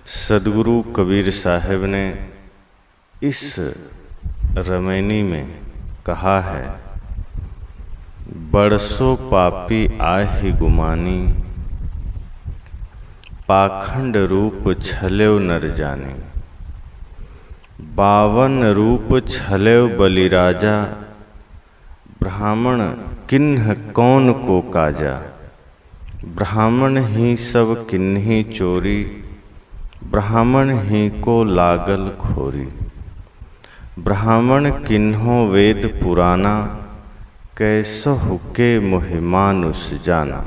सदगुरु कबीर साहब ने इस रमैनी में कहा है, बरसो पापी आहि गुमानी, पाखंड रूप छलेव नर जाने। 52 रूप छलेव बलिराजा, ब्राह्मण किन्ह कौन को काजा। ब्राह्मण ही सब किन्हीं चोरी, ब्राह्मण ही को लागल खोरी। ब्राह्मण किन्हों वेद पुराना, कैसो हुके मोहि मानुष जाना।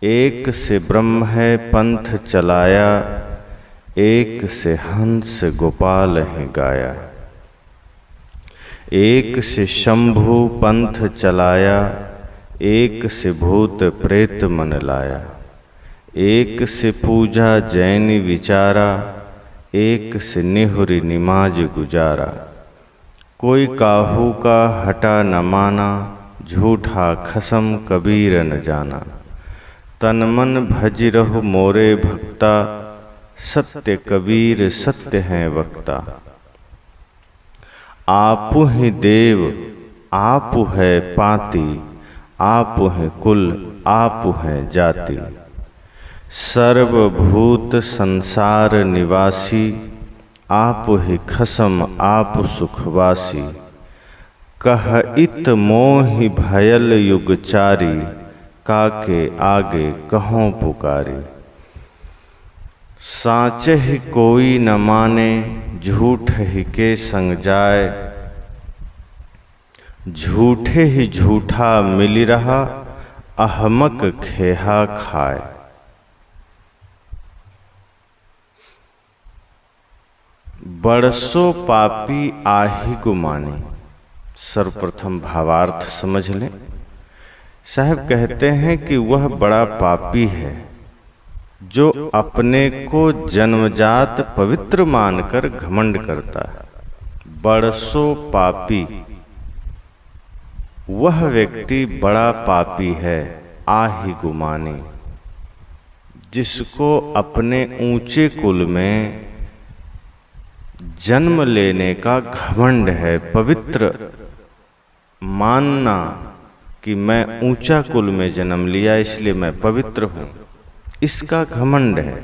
एक से ब्रह्म है पंथ चलाया, एक से हंस गोपाल है गाया। एक से शंभु पंथ चलाया, एक से भूत प्रेत मन लाया। एक से पूजा जैन विचारा, एक से निहुरी निमाज गुजारा। कोई काहू का हटा न माना, झूठा खसम कबीर न जाना। तन मन भज रहो मोरे भक्ता, सत्य कबीर सत्य हैं वक्ता। आपु ही देव आपु है पाती, आपु है कुल आपु है जाति। सर्वभूत संसार निवासी, आपु ही खसम आपु सुखवासी। कह इत मोहि भयल युगचारी, काके आगे कहों पुकारी। साँचे ही कोई न माने, झूठ ही के संग जाए। झूठे ही झूठा मिल रहा, अहमक खेहा खाए। बरसो पापी आहि गुमानी। सर्वप्रथम भावार्थ समझ लें। साहब कहते हैं कि वह बड़ा पापी है जो अपने को जन्मजात पवित्र मानकर घमंड करता है। बरसो पापी, वह व्यक्ति बड़ा पापी है। आहि गुमानी, जिसको अपने ऊंचे कुल में जन्म लेने का घमंड है, पवित्र मानना कि मैं ऊंचा कुल में जन्म लिया इसलिए मैं पवित्र हूं, इसका घमंड है।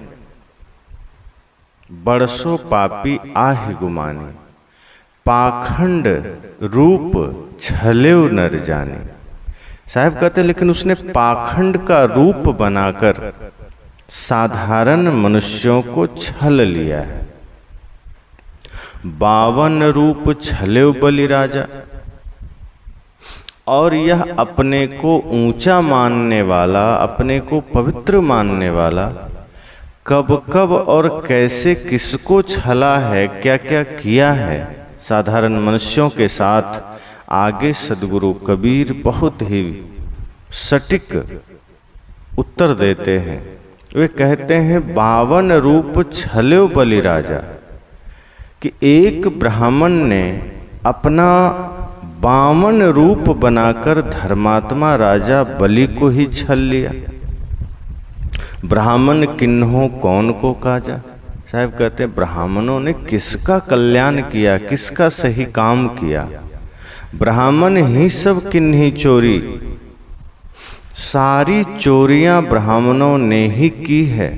बरसो पापी आहि गुमानी, पाखंड रूप छलेव नर जाने। साहब कहते हैं लेकिन उसने पाखंड का रूप बनाकर साधारण मनुष्यों को छल लिया है। 52 रूप छलेव बलिराजा, और यह अपने को ऊंचा मानने वाला, अपने को पवित्र मानने वाला कब कब और कैसे किसको छला है, क्या क्या किया है साधारण मनुष्यों के साथ, आगे सदगुरु कबीर बहुत ही सटीक उत्तर देते हैं। वे कहते हैं 52 रूप छलेव बलिराजा, कि एक ब्राह्मण ने अपना 52 रूप बनाकर धर्मात्मा राजा बलि को ही छल लिया। ब्राह्मण किन्हों कौन को काजा। साहब कहते हैं ब्राह्मणों ने किसका कल्याण किया, किसका सही काम किया। ब्राह्मण ही सब किन्हीं चोरी, सारी चोरियां ब्राह्मणों ने ही की है,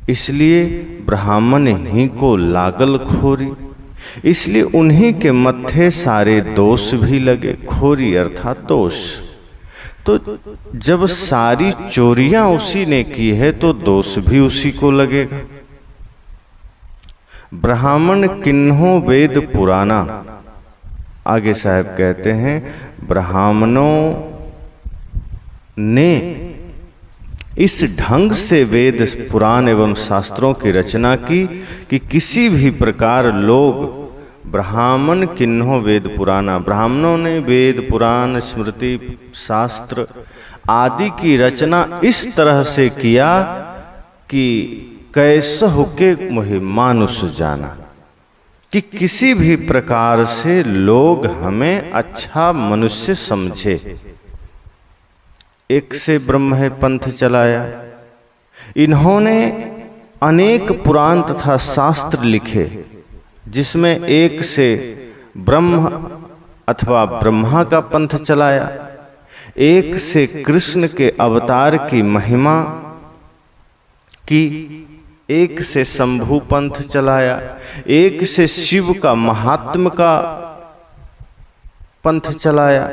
इसलिए ब्राह्मण ही को लागल खोरी। इसलिए उन्हीं के मत्थे सारे दोष भी लगे। खोरी अर्थात दोष। तो जब सारी चोरियां उसी ने की है तो दोष भी उसी को लगेगा। ब्राह्मण किन्हों वेद पुराना। आगे साहब कहते हैं ब्राह्मणों ने इस ढंग से वेद पुराण एवं शास्त्रों की रचना की कि किसी भी प्रकार लोग ब्राह्मण किन्हों वेद पुराना, ब्राह्मणों ने वेद पुराण स्मृति शास्त्र आदि की रचना इस तरह से किया कि कैसे हुके मोहि मानुष जाना, कि किसी भी प्रकार से लोग हमें अच्छा मनुष्य समझे। एक से ब्रह्म है पंथ चलाया। इन्होंने अनेक पुराण तथा शास्त्र लिखे, जिसमें एक से ब्रह्म अथवा ब्रह्मा का पंथ चलाया, एक से कृष्ण के अवतार की महिमा की, एक से शंभु पंथ चलाया, एक से शिव का महात्म का पंथ चलाया।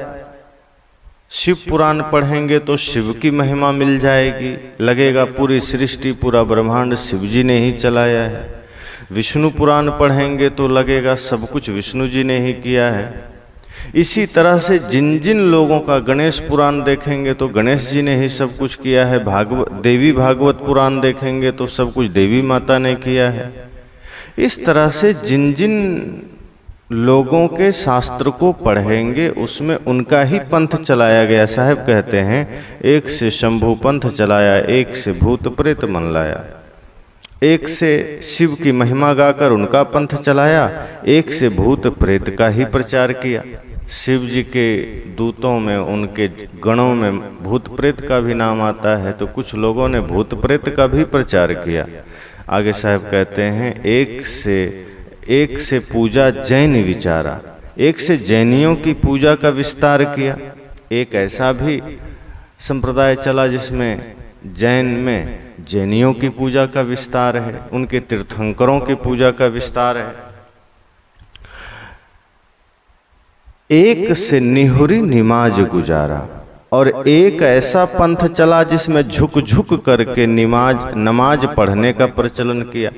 शिव पुराण पढ़ेंगे तो शिव की महिमा मिल जाएगी, लगेगा पूरी सृष्टि पूरा ब्रह्मांड शिव जी ने ही चलाया है। विष्णु पुराण पढ़ेंगे तो लगेगा सब कुछ विष्णु जी ने ही किया है। इसी तरह से जिन जिन लोगों का गणेश पुराण देखेंगे तो गणेश जी ने ही सब कुछ किया है। देवी भागवत पुराण देखेंगे तो सब कुछ देवी माता ने किया है। इस तरह से जिन जिन लोगों के शास्त्र को पढ़ेंगे उसमें उनका ही पंथ चलाया गया। साहब कहते हैं एक से शंभु पंथ चलाया, एक से भूत प्रेत मन लाया, एक से शिव की महिमा गाकर उनका पंथ चलाया, एक से भूत प्रेत का ही प्रचार किया। शिव जी के दूतों में, उनके गणों में भूत प्रेत का भी नाम आता है, तो कुछ लोगों ने भूत प्रेत का भी प्रचार किया। आगे साहब कहते हैं एक से पूजा जैन विचारा, एक से जैनियों की पूजा का विस्तार किया। एक ऐसा भी संप्रदाय चला जिसमें जैन में जैनियों की पूजा का विस्तार है, उनके तीर्थंकरों की पूजा का विस्तार है। एक से निहुरी निमाज गुजारा, और एक ऐसा पंथ चला जिसमें झुक झुक करके नमाज पढ़ने का प्रचलन किया।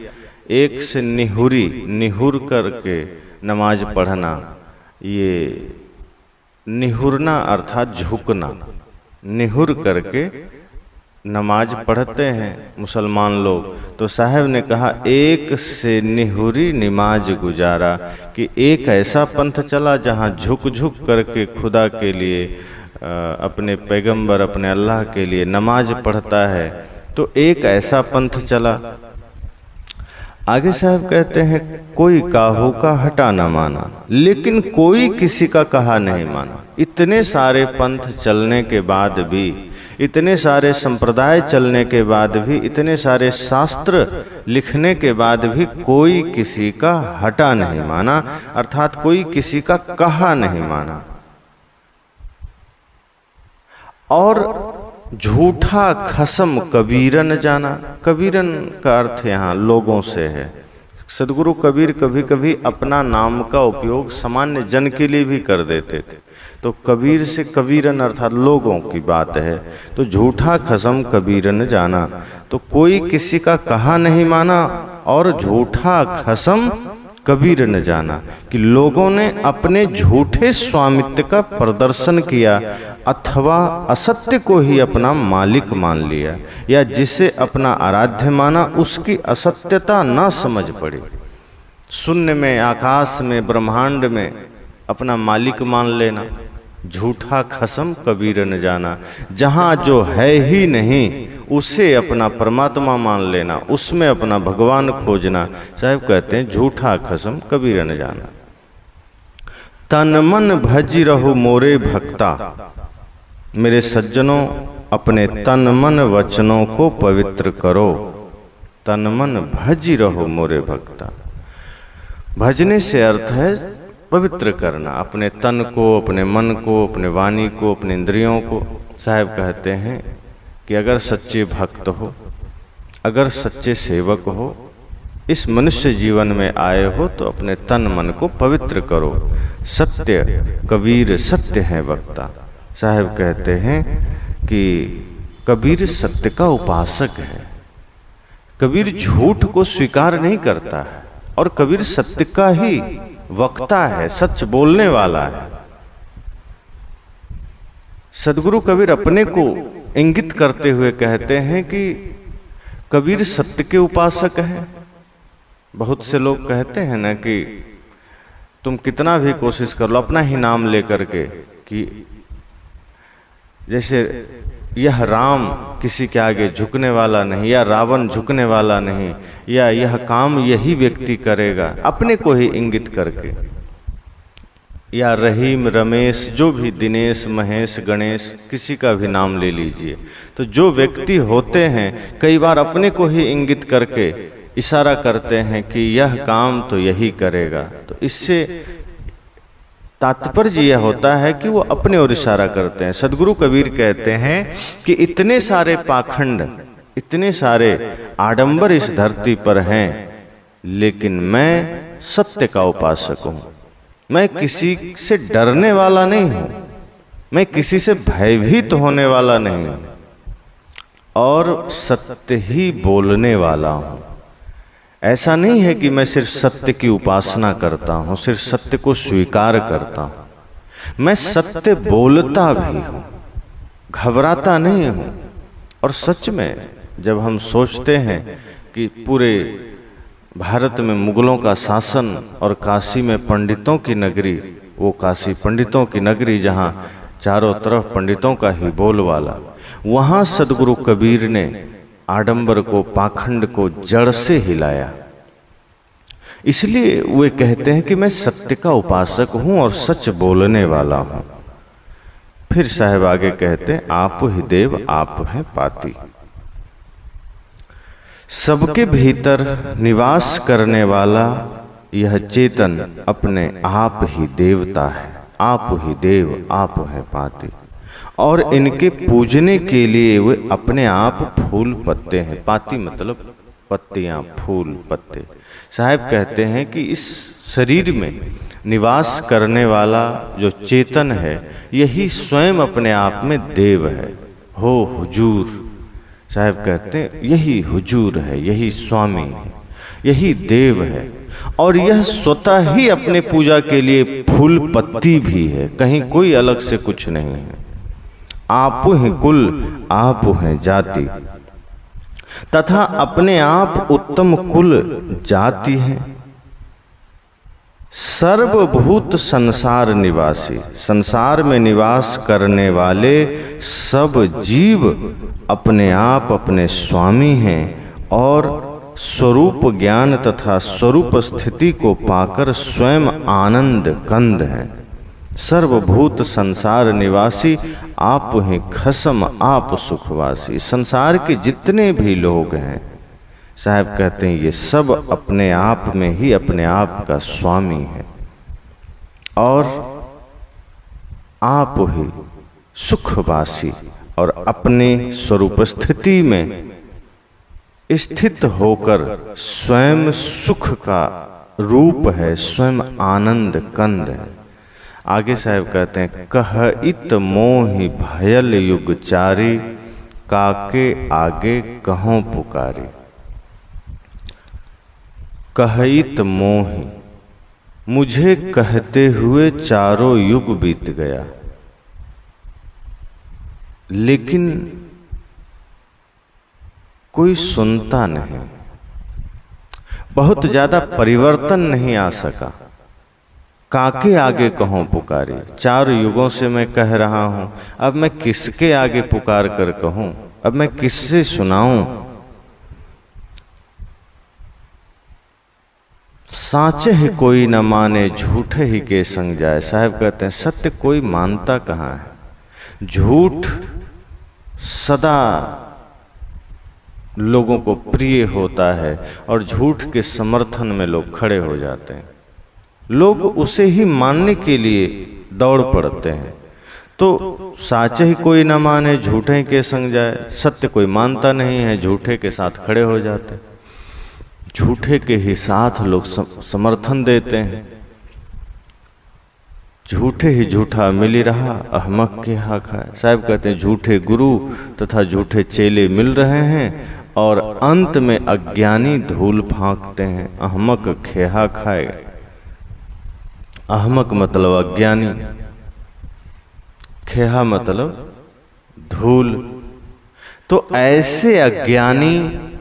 एक से निहुर करके नमाज पढ़ना, ये निहुरना अर्थात झुकना, निहुर करके नमाज पढ़ते हैं मुसलमान लोग। तो साहब ने कहा एक से निहुरी नमाज गुजारा, कि एक ऐसा पंथ चला जहाँ झुक झुक करके खुदा के लिए, अपने पैगंबर, अपने अल्लाह के लिए नमाज पढ़ता है। तो एक ऐसा पंथ चला। आगे साहब कहते हैं कोई काहू का हटा न माना, लेकिन कोई किसी का कहा नहीं माना। इतने सारे पंथ चलने के बाद भी, इतने सारे संप्रदाय चलने के बाद भी, इतने सारे शास्त्र लिखने के बाद भी कोई किसी का हटा नहीं माना, अर्थात कोई किसी का कहा नहीं माना। और झूठा खसम कबीरन जाना, कबीरन का अर्थ यहाँ लोगों से है। सदगुरु कबीर कभी कभी अपना नाम का उपयोग सामान्य जन के लिए भी कर देते थे, तो कबीर से कबीरन अर्थात लोगों की बात है। तो झूठा खसम कबीरन जाना, तो कोई किसी का कहा नहीं माना और झूठा खसम कबीर न जाना, कि लोगों ने अपने झूठे स्वामित्व का प्रदर्शन किया अथवा असत्य को ही अपना मालिक मान लिया, या जिसे अपना आराध्य माना उसकी असत्यता न समझ पड़ी। शून्य में, आकाश में, ब्रह्मांड में अपना मालिक मान लेना, झूठा खसम कबीर न जाना। जहाँ जो है ही नहीं उसे अपना परमात्मा मान लेना, उसमें अपना भगवान खोजना। साहब कहते हैं झूठा खसम कबीर न जाना। तन मन भजी रहो मोरे भक्ता, मेरे सज्जनों अपने तन मन वचनों को पवित्र करो। तन मन भजी रहो मोरे भक्ता, भजने से अर्थ है पवित्र करना, अपने तन को, अपने मन को, अपने वाणी को, अपने इंद्रियों को। साहब कहते हैं कि अगर सच्चे भक्त हो, अगर सच्चे सेवक हो, इस मनुष्य जीवन में आए हो, तो अपने तन मन को पवित्र करो। सत्य कबीर सत्य है वक्ता। साहब कहते हैं कि कबीर सत्य का उपासक है। कबीर झूठ को स्वीकार नहीं करता है, और कबीर सत्य का ही वक्ता है, सच बोलने वाला है। सदगुरु कबीर अपने को इंगित करते हुए कहते हैं कि कबीर सत्य के उपासक है। बहुत से लोग कहते हैं ना कि तुम कितना भी कोशिश कर लो अपना ही नाम लेकर के, कि जैसे यह राम किसी के आगे झुकने वाला नहीं, या रावण झुकने वाला नहीं, या यह काम यही व्यक्ति करेगा, अपने को ही इंगित करके। या रहीम, रमेश, जो भी, दिनेश, महेश, गणेश, किसी का भी नाम ले लीजिए, तो जो व्यक्ति होते हैं कई बार अपने को ही इंगित करके इशारा करते हैं कि यह काम तो यही करेगा। तो इससे तात्पर्य यह होता है कि वो अपने ओर इशारा करते हैं। सदगुरु कबीर कहते हैं कि इतने सारे पाखंड, इतने सारे आडंबर इस धरती पर हैं, लेकिन मैं सत्य का उपासक हूं। मैं किसी से डरने वाला नहीं हूं, मैं किसी से भयभीत होने वाला नहीं हूं, और सत्य ही बोलने वाला हूं। ऐसा नहीं है कि मैं सिर्फ सत्य की उपासना करता हूं, सिर्फ सत्य को स्वीकार करता हूं, मैं सत्य बोलता भी हूं, घबराता नहीं हूं। और सच में जब हम सोचते हैं कि पूरे भारत में मुगलों का शासन और काशी में पंडितों की नगरी, वो काशी पंडितों की नगरी जहाँ चारों तरफ पंडितों का ही बोलवाला, वहाँ सदगुरु कबीर ने आडंबर को, पाखंड को जड़ से हिलाया। इसलिए वे कहते हैं कि मैं सत्य का उपासक हूं और सच बोलने वाला हूं। फिर साहब आगे कहते हैं, आप ही देव आप हैं पाती। सबके भीतर निवास करने वाला यह चेतन अपने आप ही देवता है। आप ही देव आप हैं पाती। और इनके पूजने के लिए वे अपने आप फूल पत्ते हैं। पाती मतलब पत्तियां, फूल, पत्ते। साहब कहते हैं कि इस शरीर में निवास करने वाला जो चेतन है, यही स्वयं अपने आप में देव है। हो हुजूर, साहब कहते हैं यही हुजूर है, यही स्वामी है, यही देव है। और यह स्वतः ही अपने पूजा के लिए फूल पत्ती भी है, कहीं कोई अलग से कुछ नहीं है। आप हैं कुल, आप हैं जाति, तथा अपने आप उत्तम कुल जाति है। सर्वभूत संसार निवासी, संसार में निवास करने वाले सब जीव अपने आप अपने स्वामी हैं और स्वरूप ज्ञान तथा स्वरूप स्थिति को पाकर स्वयं आनंद कंद हैं। सर्वभूत संसार निवासी आप हैं खसम आप सुखवासी। संसार के जितने भी लोग हैं, साहब कहते हैं ये सब अपने आप में ही अपने आप का स्वामी है और आप ही सुखवासी और अपने स्वरूप स्थिति में स्थित होकर स्वयं सुख का रूप है, स्वयं आनंद कंद है। आगे साहब कहते हैं, कहइत मोहि भयल युग चारी, काके आगे कहों पुकारी। कहइत मोहि, मुझे कहते हुए चारों युग बीत गया, लेकिन कोई सुनता नहीं, बहुत ज्यादा परिवर्तन नहीं आ सका। काके आगे कहों पुकारी, 4 युगों से मैं कह रहा हूं, अब मैं किसके आगे पुकार कर कहूं, अब मैं किससे सुनाऊं। साचे ही कोई न माने, झूठे ही के संग जाए। साहब कहते हैं सत्य कोई मानता कहाँ है, झूठ सदा लोगों को प्रिय होता है और झूठ के समर्थन में लोग खड़े हो जाते हैं। लोग उसे ही मानने के लिए दौड़ पड़ते हैं। तो साचे ही कोई न माने, झूठे के संग जाए। सत्य कोई मानता नहीं है, झूठे के साथ खड़े हो जाते हैं, झूठे के ही साथ लोग समर्थन देते हैं। झूठे ही झूठा मिल रहा, अहमक के हा खाए। साहब कहते हैं झूठे गुरु तथा झूठे चेले मिल रहे हैं और अंत में अज्ञानी धूल फांकते हैं, अहमक खेहा खाए। अहमक मतलब अज्ञानी, खेहा मतलब धूल। तो ऐसे अज्ञानी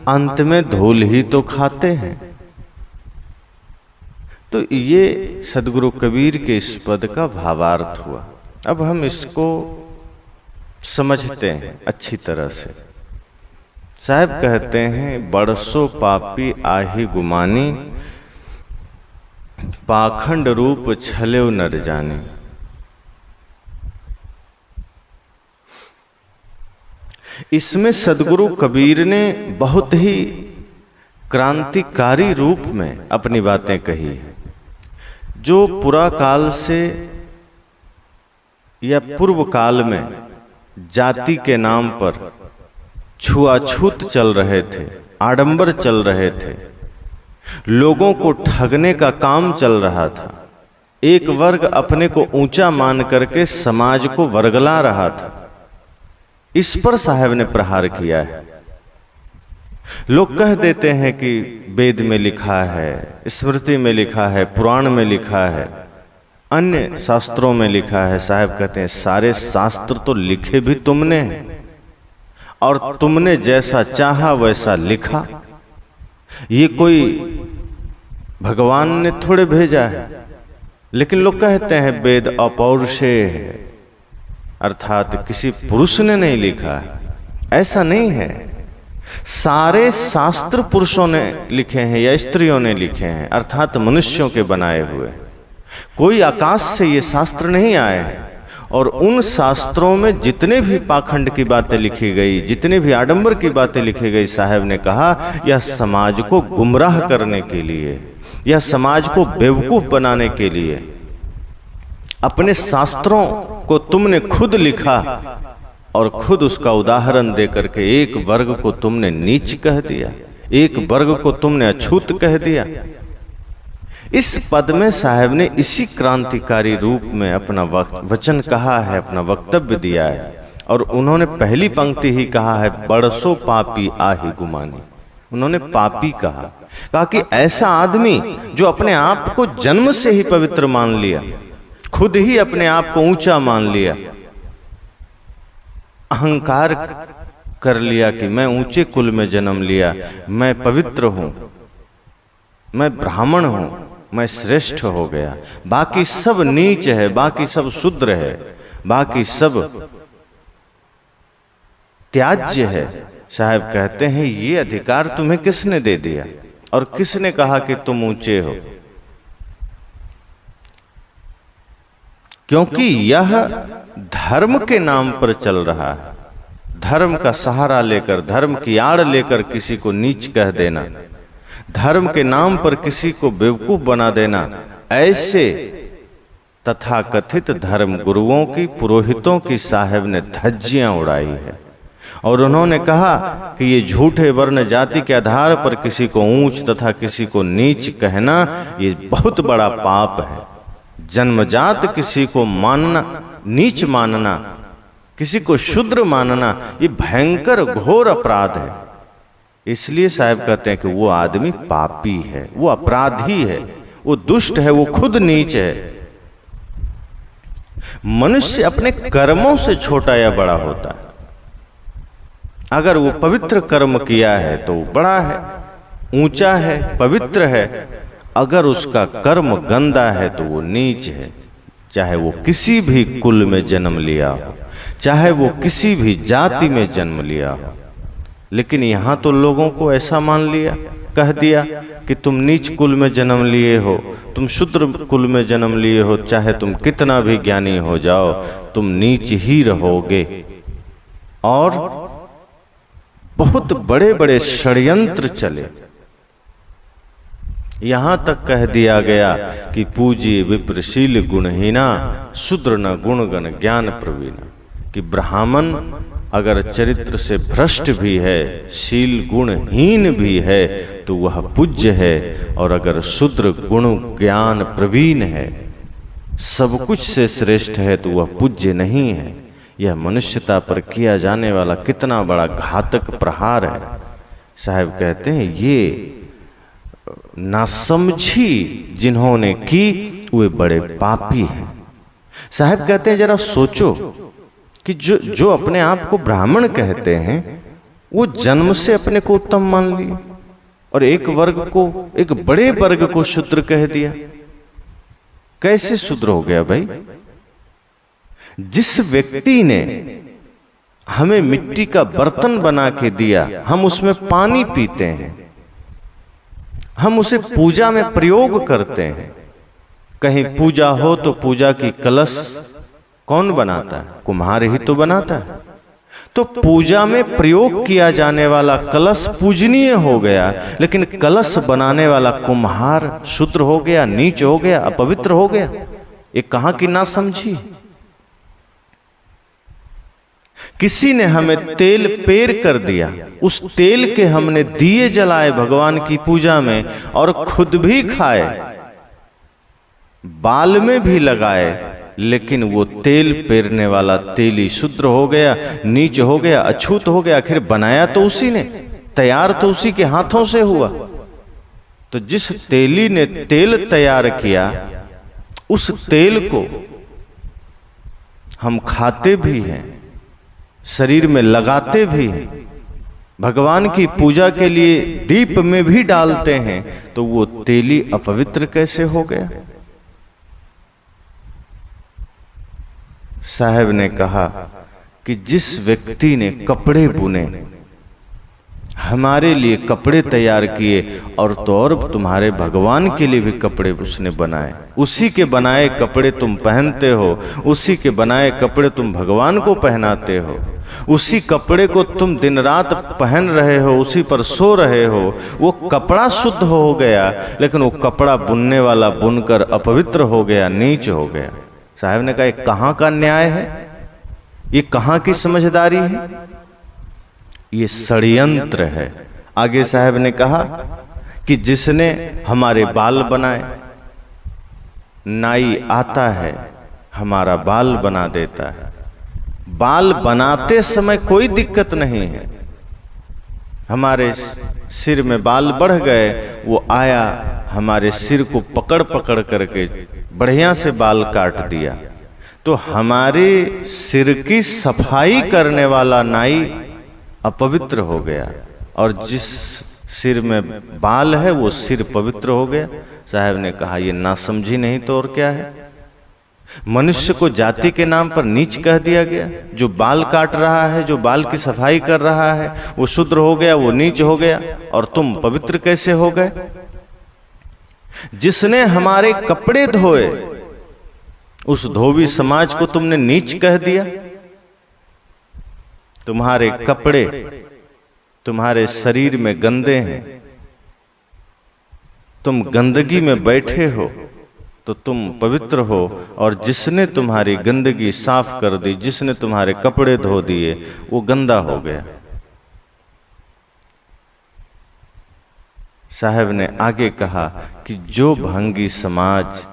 अंत में धूल ही तो खाते हैं। तो ये सदगुरु कबीर के इस पद का भावार्थ हुआ। अब हम इसको समझते हैं अच्छी तरह से। साहब कहते हैं, बरसो पापी आही गुमानी, पाखंड रूप छलेव नर जाने। इसमें सदगुरु कबीर ने बहुत ही क्रांतिकारी रूप में अपनी बातें कही है। जो पुरा काल से या पूर्व काल में जाति के नाम पर छुआछूत चल रहे थे, आडंबर चल रहे थे, लोगों को ठगने का काम चल रहा था, एक वर्ग अपने को ऊंचा मान करके समाज को वर्गला रहा था, इस पर साहब ने प्रहार किया है। लोग कह देते हैं कि वेद में लिखा है, स्मृति में लिखा है, पुराण में लिखा है, अन्य शास्त्रों में लिखा है। साहब कहते हैं सारे शास्त्र तो लिखे भी तुमने हैं और तुमने जैसा चाहा वैसा लिखा। ये कोई भगवान ने थोड़े भेजा है। लेकिन लोग कहते हैं वेद अपौरुषेय है, अर्थात किसी पुरुष ने नहीं लिखा है। ऐसा नहीं है। सारे शास्त्र पुरुषों ने लिखे हैं या स्त्रियों ने लिखे हैं, अर्थात मनुष्यों के बनाए हुए। कोई आकाश से ये शास्त्र नहीं आए हैं। और उन शास्त्रों में जितने भी पाखंड की बातें लिखी गई, जितने भी आडंबर की बातें लिखी गई, साहब ने कहा यह समाज को गुमराह करने के लिए, यह समाज को बेवकूफ बनाने के लिए। अपने शास्त्रों को तुमने खुद लिखा और खुद उसका उदाहरण देकर के एक वर्ग को तुमने नीच कह दिया, एक वर्ग को तुमने अछूत कह दिया। इस पद में साहब ने इसी क्रांतिकारी रूप में अपना वचन कहा है, अपना वक्तव्य दिया है। और उन्होंने पहली पंक्ति ही कहा है, बरसो पापी आहि गुमानी। उन्होंने पापी कहा कि ऐसा आदमी जो अपने आप को जन्म से ही पवित्र मान लिया, खुद ही अपने आप को ऊंचा मान लिया, अहंकार कर लिया कि मैं ऊंचे कुल में जन्म लिया, मैं पवित्र हूं, मैं ब्राह्मण हूं, मैं श्रेष्ठ हो गया, बाकी सब नीच है, बाकी सब शूद्र है, बाकी सब त्याज्य है। साहब कहते हैं ये अधिकार तुम्हें किसने दे दिया और किसने कहा कि तुम ऊंचे हो? क्योंकि यह धर्म के नाम पर चल रहा है। धर्म का सहारा लेकर, धर्म की आड़ लेकर किसी को नीच कह देना, धर्म के नाम पर किसी को बेवकूफ बना देना, ऐसे तथाकथित धर्म गुरुओं की, पुरोहितों की साहब ने धज्जियां उड़ाई है। और उन्होंने कहा कि ये झूठे वर्ण जाति के आधार पर किसी को ऊंच तथा किसी को नीच कहना ये बहुत बड़ा पाप है। जन्मजात किसी को मानना, नीच मानना, किसी को शूद्र मानना, ये भयंकर घोर अपराध है। इसलिए साहब कहते हैं कि वो आदमी पापी है, वो अपराधी है, वो दुष्ट है, वो खुद नीच है। मनुष्य अपने कर्मों से छोटा या बड़ा होता है। अगर वो पवित्र कर्म किया है तो वो बड़ा है, ऊंचा है, पवित्र है। अगर उसका कर्म गंदा है तो वो नीच है, चाहे वो किसी भी कुल में जन्म लिया हो, चाहे वो किसी भी जाति में जन्म लिया हो। लेकिन यहां तो लोगों को ऐसा मान लिया, कह दिया कि तुम नीच कुल में जन्म लिए हो, तुम शूद्र कुल में जन्म लिए हो, चाहे तुम कितना भी ज्ञानी हो जाओ, तुम नीच ही रहोगे। और बहुत बड़े बड़े षड्यंत्र चले। यहां तक कह दिया गया कि पूज्य विप्रशील गुणहीना, शूद्र न गुणगण ज्ञान प्रवीणा। कि ब्राह्मण अगर चरित्र से भ्रष्ट भी है, शील गुणहीन भी है, तो वह पूज्य है। और अगर शूद्र गुण ज्ञान प्रवीण है, सब कुछ से श्रेष्ठ है, तो वह पूज्य नहीं है। यह मनुष्यता पर किया जाने वाला कितना बड़ा घातक प्रहार है। साहब कहते हैं ये नासमझी जिन्होंने की वे बड़े पापी हैं। साहब कहते हैं जरा सोचो कि जो अपने आप को ब्राह्मण कहते हैं वो जन्म से अपने को उत्तम मान लिए और एक वर्ग को, एक बड़े वर्ग को शूद्र कह दिया। कैसे शूद्र हो गया भाई? जिस व्यक्ति ने हमें मिट्टी का बर्तन बना के दिया, हम उसमें पानी पीते हैं, हम उसे पूजा में प्रयोग करते हैं, कहीं पूजा हो तो पूजा की कलश कौन बनाता है? कुम्हार ही तो बनाता है। तो पूजा में प्रयोग किया जाने वाला कलश पूजनीय हो गया, लेकिन कलश बनाने वाला कुम्हार शूद्र हो गया, नीच हो गया, अपवित्र हो गया। ये कहां की ना समझी। किसी ने हमें तेल पेर कर दिया, उस तेल के हमने दिए जलाए भगवान की पूजा में और खुद भी खाए, बाल में भी लगाए, लेकिन वो तेल पेरने वाला तेली शूद्र हो गया, नीच हो गया, अछूत हो गया। आखिर बनाया तो उसी ने, तैयार तो उसी के हाथों से हुआ। तो जिस तेली ने तेल तैयार किया, उस तेल को हम खाते भी हैं, शरीर में लगाते भी हैं, भगवान की पूजा के लिए दीप में भी डालते हैं, तो वो तेली अपवित्र कैसे हो गया? साहब ने कहा कि जिस व्यक्ति ने कपड़े बुने, हमारे लिए कपड़े तैयार किए, और तो और तुम्हारे भगवान के लिए भी कपड़े उसने बनाए, उसी के बनाए कपड़े तुम पहनते हो, उसी के बनाए कपड़े तुम भगवान को पहनाते हो, उसी कपड़े को तुम दिन रात पहन रहे हो, उसी पर सो रहे हो। वो कपड़ा शुद्ध हो गया, लेकिन वो कपड़ा बुनने वाला बुनकर अपवित्र हो गया, नीच हो गया। साहब ने कहा, कहां का न्याय है? ये कहां की समझदारी है? ये षड्यंत्र है। आगे साहब ने कहा कि जिसने हमारे बाल बनाए, नाई आता है हमारा बाल बना देता है। बाल बनाते समय कोई दिक्कत नहीं है, हमारे सिर में बाल बढ़ गए, वो आया हमारे सिर को पकड़ पकड़ करके बढ़िया से बाल काट दिया। तो हमारे सिर की सफाई करने वाला नाई अपवित्र हो गया, और जिस सिर में बाल है वो सिर पवित्र हो गया। साहब ने कहा, ये ना समझी नहीं तो और क्या है? मनुष्य को जाति के नाम पर नीच कह दिया गया। जो बाल काट रहा है, जो बाल की सफाई कर रहा है, वो शूद्र हो गया, वो नीच हो गया, और तुम पवित्र कैसे हो गए? जिसने हमारे कपड़े धोए, उस धोबी समाज को तुमने नीच कह दिया। तुम्हारे कपड़े तुम्हारे शरीर में गंदे हैं, तुम गंदगी में बैठे हो तो तुम पवित्र हो, और जिसने तुम्हारी गंदगी साफ कर दी, जिसने तुम्हारे कपड़े धो दिए, वो गंदा हो गया। साहब ने आगे कहा कि जो भंगी समाज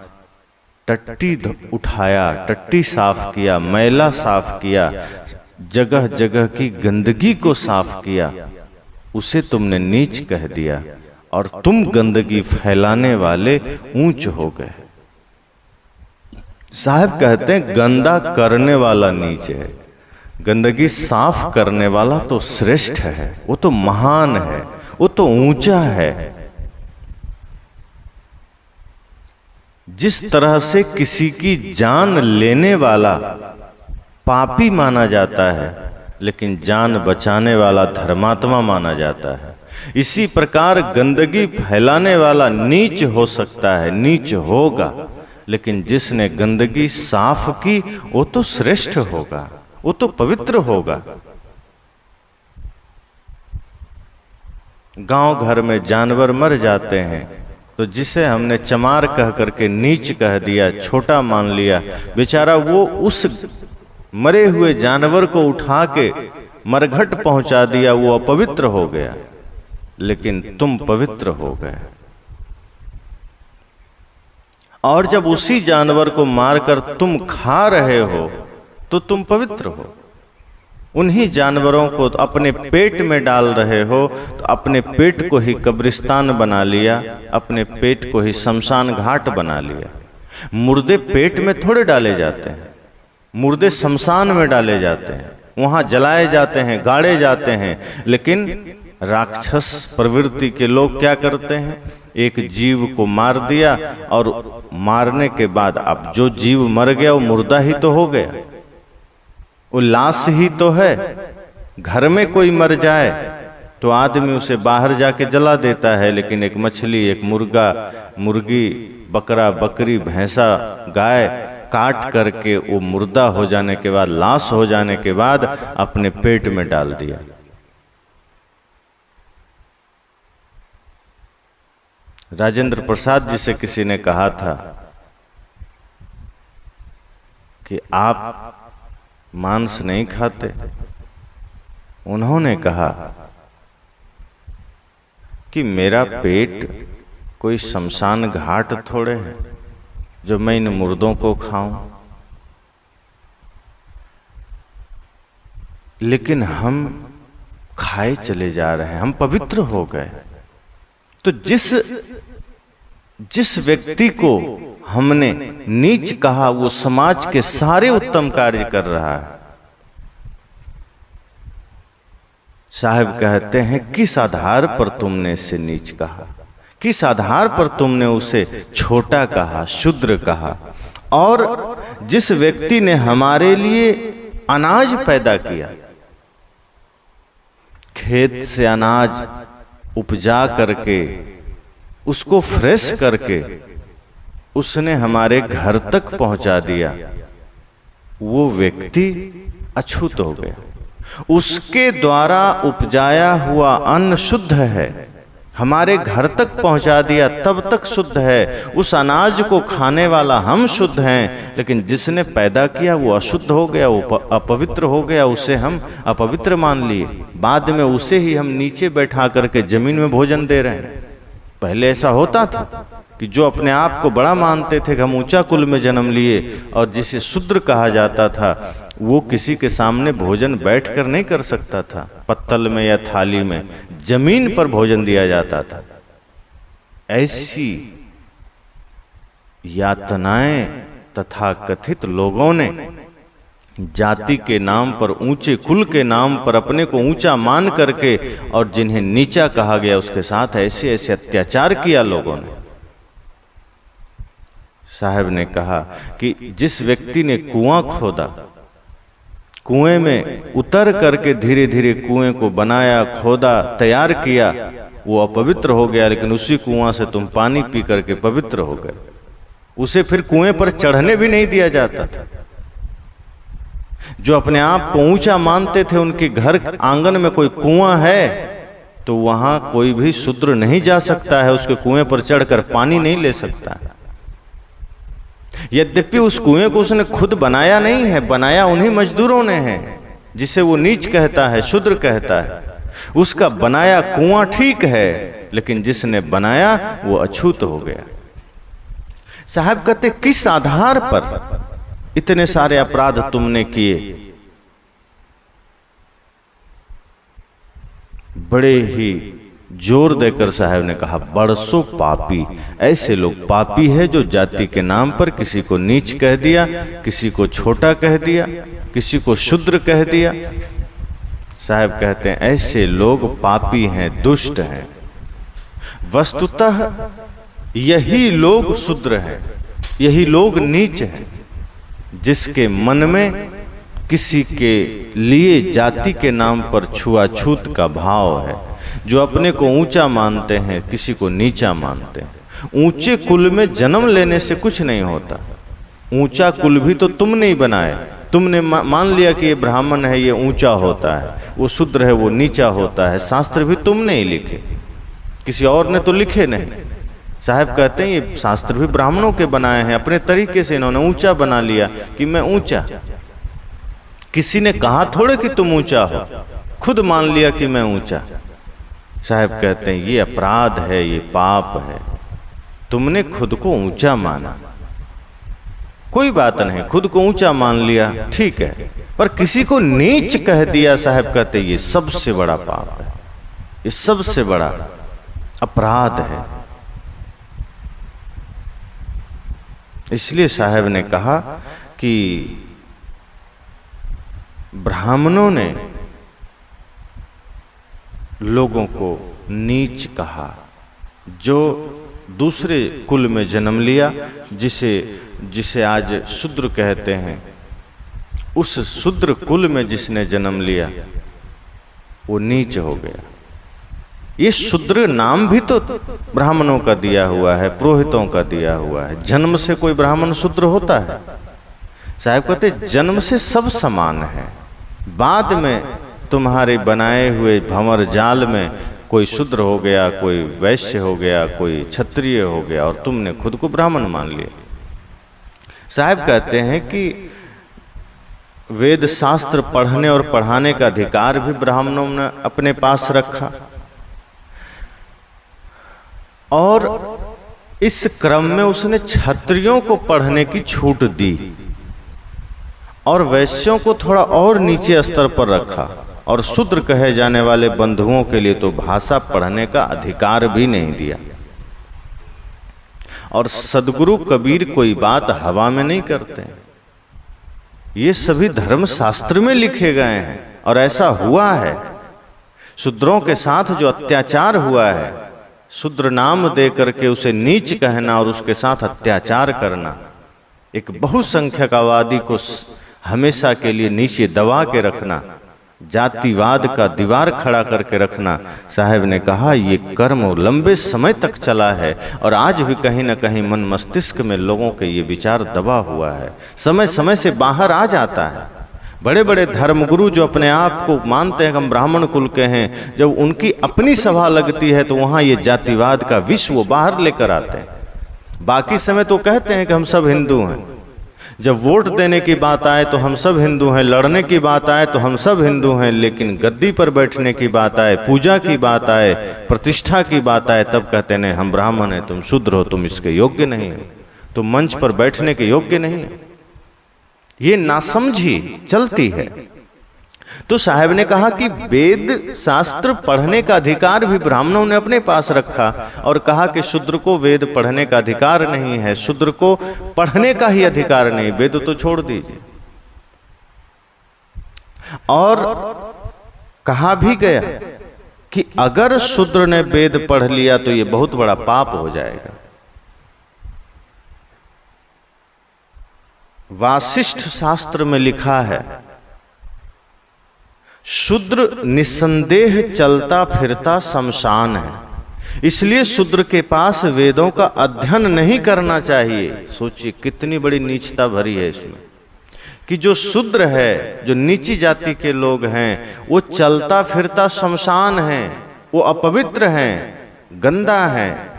टट्टी उठाया, टट्टी साफ किया, मैला साफ किया, जगह जगह की गंदगी को साफ किया, उसे तुमने नीच कह दिया, और तुम गंदगी फैलाने वाले ऊंच हो गए। साहब कहते हैं, गंदा करने वाला नीच है, गंदगी साफ करने वाला तो श्रेष्ठ है, वो तो महान है, वो तो ऊंचा है। जिस तरह से किसी की जान लेने वाला पापी माना जाता है, लेकिन जान बचाने वाला धर्मात्मा माना जाता है, इसी प्रकार गंदगी फैलाने वाला नीच हो सकता है, नीच होगा, लेकिन जिसने गंदगी साफ की वो तो श्रेष्ठ होगा, वो तो पवित्र होगा। गांव घर में जानवर मर जाते हैं, तो जिसे हमने चमार कह करके नीच कह दिया, छोटा मान लिया, बेचारा वो उस मरे हुए जानवर को उठा के मरघट पहुंचा दिया, वो अपवित्र हो गया, लेकिन तुम पवित्र हो गए। और जब उसी जानवर को मारकर तुम खा रहे हो तो तुम पवित्र हो। उन्हीं जानवरों को अपने पेट में डाल रहे हो तो अपने पेट को ही कब्रिस्तान बना लिया, अपने पेट को ही शमशान घाट बना लिया। मुर्दे पेट में थोड़े डाले जाते हैं, मुर्दे शमशान में डाले जाते हैं, वहां जलाए जाते हैं, गाड़े जाते हैं। लेकिन राक्षस प्रवृत्ति के लोग क्या करते हैं, एक जीव को मार दिया और मारने के बाद अब जो जीव मर गया वो मुर्दा ही तो हो गया, वो लाश ही तो है। घर में कोई मर जाए तो आदमी उसे बाहर जाके जला देता है, लेकिन एक मछली, एक मुर्गा, मुर्गी, बकरा, बकरी, भैंसा, गाय काट करके वो मुर्दा हो जाने के बाद, लाश हो जाने के बाद अपने पेट में डाल दिया। राजेंद्र प्रसाद जी से किसी ने कहा था कि आप मांस नहीं खाते। उन्होंने कहा कि मेरा पेट कोई शमशान घाट थोड़े है जो मैं इन मुर्दों को खाऊं। लेकिन हम खाए चले जा रहे हैं, हम पवित्र हो गए। तो जिस व्यक्ति को हमने नीच कहा वो समाज के सारे उत्तम कार्य कर रहा है। साहब कहते हैं किस आधार पर तुमने इसे नीच कहा, किस आधार पर तुमने उसे छोटा कहा, शूद्र कहा। और जिस व्यक्ति ने हमारे लिए अनाज पैदा किया, खेत से अनाज उपजा करके उसको फ्रेश करके उसने हमारे घर तक पहुंचा दिया, वो व्यक्ति अछूत हो गया। उसके द्वारा उपजाया हुआ अन्न शुद्ध है, हमारे घर तक पहुंचा दिया तब तक शुद्ध है। उस अनाज को खाने वाला हम शुद्ध हैं, लेकिन जिसने पैदा किया वो अशुद्ध हो गया, वो अपवित्र हो गया, उसे हम अपवित्र मान लिए। बाद में उसे ही हम नीचे बैठा करके जमीन में भोजन दे रहे हैं। पहले ऐसा होता था कि जो अपने आप को बड़ा मानते थे कि हम ऊंचा कुल में जन्म लिए और जिसे शूद्र कहा जाता था, वो किसी के सामने भोजन बैठकर नहीं कर सकता था। पत्तल में या थाली में, जमीन पर भोजन दिया जाता था। ऐसी यातनाएं तथा कथित लोगों ने जाति के नाम पर, ऊंचे कुल के नाम पर अपने को ऊंचा मान करके और जिन्हें नीचा कहा गया उसके साथ ऐसे ऐसे अत्याचार किया लोगों ने। साहब ने कहा कि जिस व्यक्ति ने कुआं खोदा, कुएं में उतर करके धीरे धीरे कुएं को बनाया, खोदा, तैयार किया, वो अपवित्र हो गया, लेकिन उसी कुआं से तुम पानी पी करके पवित्र हो गए। उसे फिर कुएं पर चढ़ने भी नहीं दिया जाता था। जो अपने आप को ऊंचा मानते थे, उनके घर आंगन में कोई कुआं है तो वहां कोई भी शूद्र नहीं जा सकता है, उसके कुएं पर चढ़कर पानी नहीं ले सकता है। यद्यपि उस कुएं को उसने खुद बनाया नहीं है, बनाया उन्हीं मजदूरों ने है जिसे वो नीच कहता है, शूद्र कहता है। उसका बनाया कुआं ठीक है, लेकिन जिसने बनाया वो अछूत हो गया। साहब कहते किस आधार पर इतने सारे अपराध तुमने किए? बड़े ही जोर देकर साहब ने कहा, बरसों पापी। ऐसे लोग पापी है जो जाति के नाम पर किसी को नीच कह दिया, किसी को छोटा कह दिया, किसी को शूद्र कह दिया। साहब कहते हैं ऐसे लोग पापी हैं, दुष्ट हैं। वस्तुतः यही लोग शूद्र हैं, यही लोग नीच हैं, जिसके मन में किसी के लिए जाति के नाम पर छुआछूत का भाव है, जो अपने को ऊंचा मानते हैं, किसी को नीचा मानते हैं। ऊंचे कुल में जन्म लेने से कुछ नहीं होता। ऊंचा कुल भी तो तुम नहीं बनाए। तुमने मान लिया कि ये ब्राह्मण है, ये ऊंचा होता है, वो शूद्र है, वो नीचा होता है। शास्त्र भी तुमने ही लिखे, किसी और ने तो लिखे नहीं। साहब कहते हैं ये शास्त्र भी ब्राह्मणों के बनाए हैं, अपने तरीके से इन्होंने ऊंचा बना लिया कि मैं ऊंचा। किसी ने कहा थोड़े कि तुम ऊंचा हो, खुद मान लिया कि मैं ऊंचा। साहब कहते हैं ये अपराध है, ये पाप है। तुमने खुद को ऊंचा माना, कोई बात नहीं, खुद को ऊंचा मान लिया, ठीक है, पर किसी को नीच कह दिया, साहब कहते ये सबसे बड़ा पाप है, ये सबसे बड़ा अपराध है। इसलिए साहब ने कहा कि ब्राह्मणों ने लोगों को नीच कहा, जो दूसरे कुल में जन्म लिया, जिसे आज शूद्र कहते हैं। उस शूद्र कुल में जिसने जन्म लिया वो नीच हो गया। ये शूद्र नाम भी तो ब्राह्मणों का दिया हुआ है, पुरोहितों का दिया हुआ है। जन्म से कोई ब्राह्मण शूद्र होता है? साहब कहते जन्म से सब समान है, बाद में तुम्हारे बनाए हुए भंवर जाल में कोई शूद्र हो गया, कोई वैश्य हो गया, कोई क्षत्रिय हो गया और तुमने खुद को ब्राह्मण मान लिया। साहब कहते हैं कि वेद शास्त्र पढ़ने और पढ़ाने का अधिकार भी ब्राह्मणों ने अपने पास रखा, और इस क्रम में उसने क्षत्रियों को पढ़ने की छूट दी और वैश्यों को थोड़ा और नीचे स्तर पर रखा, और शूद्र कहे जाने वाले बंधुओं के लिए तो भाषा पढ़ने का अधिकार भी नहीं दिया। और सदगुरु कबीर कोई बात हवा में नहीं करते, ये सभी धर्म शास्त्र में लिखे गए हैं और ऐसा हुआ है। शूद्रों के साथ जो अत्याचार हुआ है, शूद्र नाम दे करके उसे नीच कहना और उसके साथ अत्याचार करना, एक बहुसंख्यकवादी को हमेशा के लिए नीचे दबा के रखना, जातिवाद का दीवार खड़ा करके रखना, साहब ने कहा ये कर्म लंबे समय तक चला है और आज भी कहीं ना कहीं मन मस्तिष्क में लोगों के ये विचार दबा हुआ है, समय समय से बाहर आ जाता है। बड़े बड़े धर्मगुरु जो अपने आप को मानते हैं कि हम ब्राह्मण कुल के हैं, जब उनकी अपनी सभा लगती है तो वहाँ ये जातिवाद का विष वो बाहर लेकर आते हैं। बाकी समय तो कहते हैं कि हम सब हिंदू हैं, जब वोट देने की बात आए तो हम सब हिंदू हैं, लड़ने की बात आए तो हम सब हिंदू हैं, लेकिन गद्दी पर बैठने की बात आए, पूजा की बात आए, प्रतिष्ठा की बात आए, तब कहते हैं हम ब्राह्मण हैं, तुम शूद्र हो, तुम इसके योग्य नहीं हो, तुम मंच पर बैठने के योग्य नहीं हो। ये नासमझी चलती है। तो साहब ने कहा कि वेद शास्त्र पढ़ने का अधिकार भी ब्राह्मणों ने अपने पास रखा और कहा कि शूद्र को वेद पढ़ने का अधिकार नहीं है, शूद्र को पढ़ने का ही अधिकार नहीं, वेद तो छोड़ दीजिए। और कहा भी गया कि अगर शूद्र ने वेद पढ़ लिया तो ये बहुत बड़ा पाप हो जाएगा। वासिष्ठ शास्त्र में लिखा है, शूद्र निसंदेह चलता फिरता शमशान है, इसलिए शूद्र के पास वेदों का अध्ययन नहीं करना चाहिए। सोचिए कितनी बड़ी नीचता भरी है इसमें, कि जो शूद्र है, जो नीची जाति के लोग हैं, वो चलता फिरता शमशान है, वो अपवित्र हैं, गंदा है,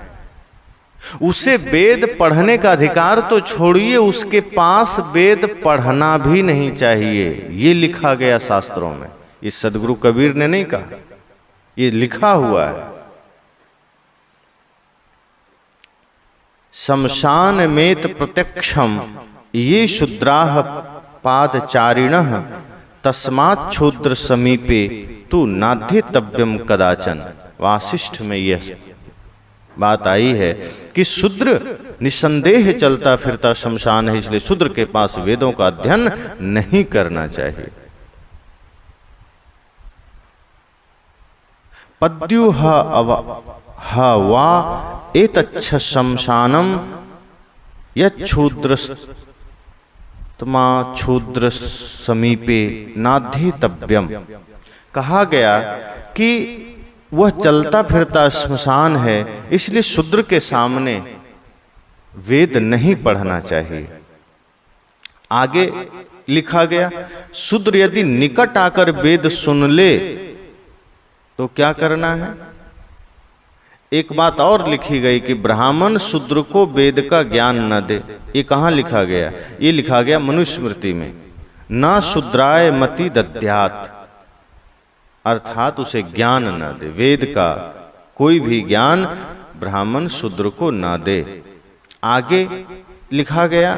उसे वेद पढ़ने का अधिकार तो छोड़िए, उसके पास वेद पढ़ना भी नहीं चाहिए। ये लिखा गया शास्त्रों में, ये सदगुरु कबीर ने नहीं कहा, ये लिखा हुआ है। शमशान मेत प्रत्यक्षम ये शूद्राः पादचारिणः तस्मात् क्षुद्र समीपे तु नाध्येतव्यम कदाचन। वासिष्ठ में यह बात आई है कि शूद्र निसंदेह चलता फिरता शमशान है, इसलिए शूद्र के पास वेदों का अध्ययन नहीं करना चाहिए। पद्युः वा एतच्छ शमशानम यच्छूद्रस्तमा क्षुद्र समीपे नाध्येतव्यम। कहा गया कि वह चलता फिरता श्मशान है, इसलिए शूद्र के सामने वेद नहीं पढ़ना चाहिए। आगे लिखा गया, शूद्र यदि निकट आकर वेद सुन ले तो क्या करना है। एक बात और लिखी गई कि ब्राह्मण शूद्र को वेद का ज्ञान न दे। ये कहाँ लिखा गया? ये लिखा गया मनुस्मृति में, न शूद्राय मति दद्यात्, अर्थात उसे ज्ञान न दे, वेद का कोई भी ज्ञान ब्राह्मण शूद्र को न दे। आगे लिखा गया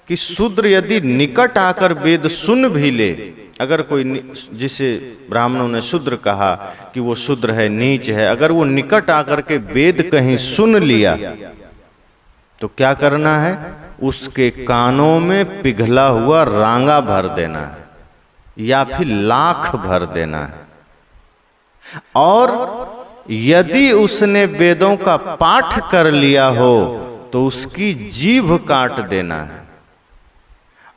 कि शूद्र यदि निकट आकर वेद सुन भी ले, अगर कोई जिसे ब्राह्मणों ने शूद्र कहा कि वो शूद्र है, नीच है, अगर वो निकट आकर के वेद कहीं सुन लिया तो क्या करना है? उसके कानों में पिघला हुआ रांगा भर देना है या फिर लाख भर देना है। और यदि उसने वेदों का पाठ कर लिया हो तो उसकी जीभ काट देना है,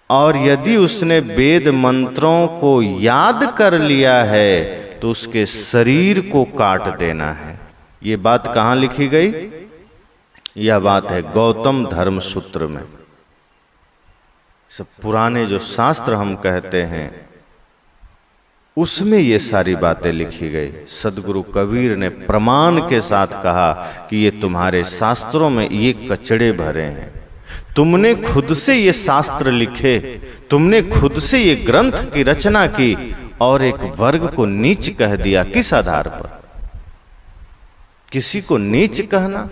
और यदि उसने वेद मंत्रों को याद कर लिया है तो उसके शरीर को काट देना है। ये बात कहाँ लिखी गई? यह बात है गौतम धर्म सूत्र में। सब पुराने जो शास्त्र हम कहते हैं उसमें ये सारी बातें लिखी गई। सदगुरु कबीर ने प्रमाण के साथ कहा कि ये तुम्हारे शास्त्रों में ये कचड़े भरे हैं, तुमने खुद से ये शास्त्र लिखे, तुमने खुद से ये ग्रंथ की रचना की और एक वर्ग को नीच कह दिया। किस आधार पर? किसी को नीच कहना,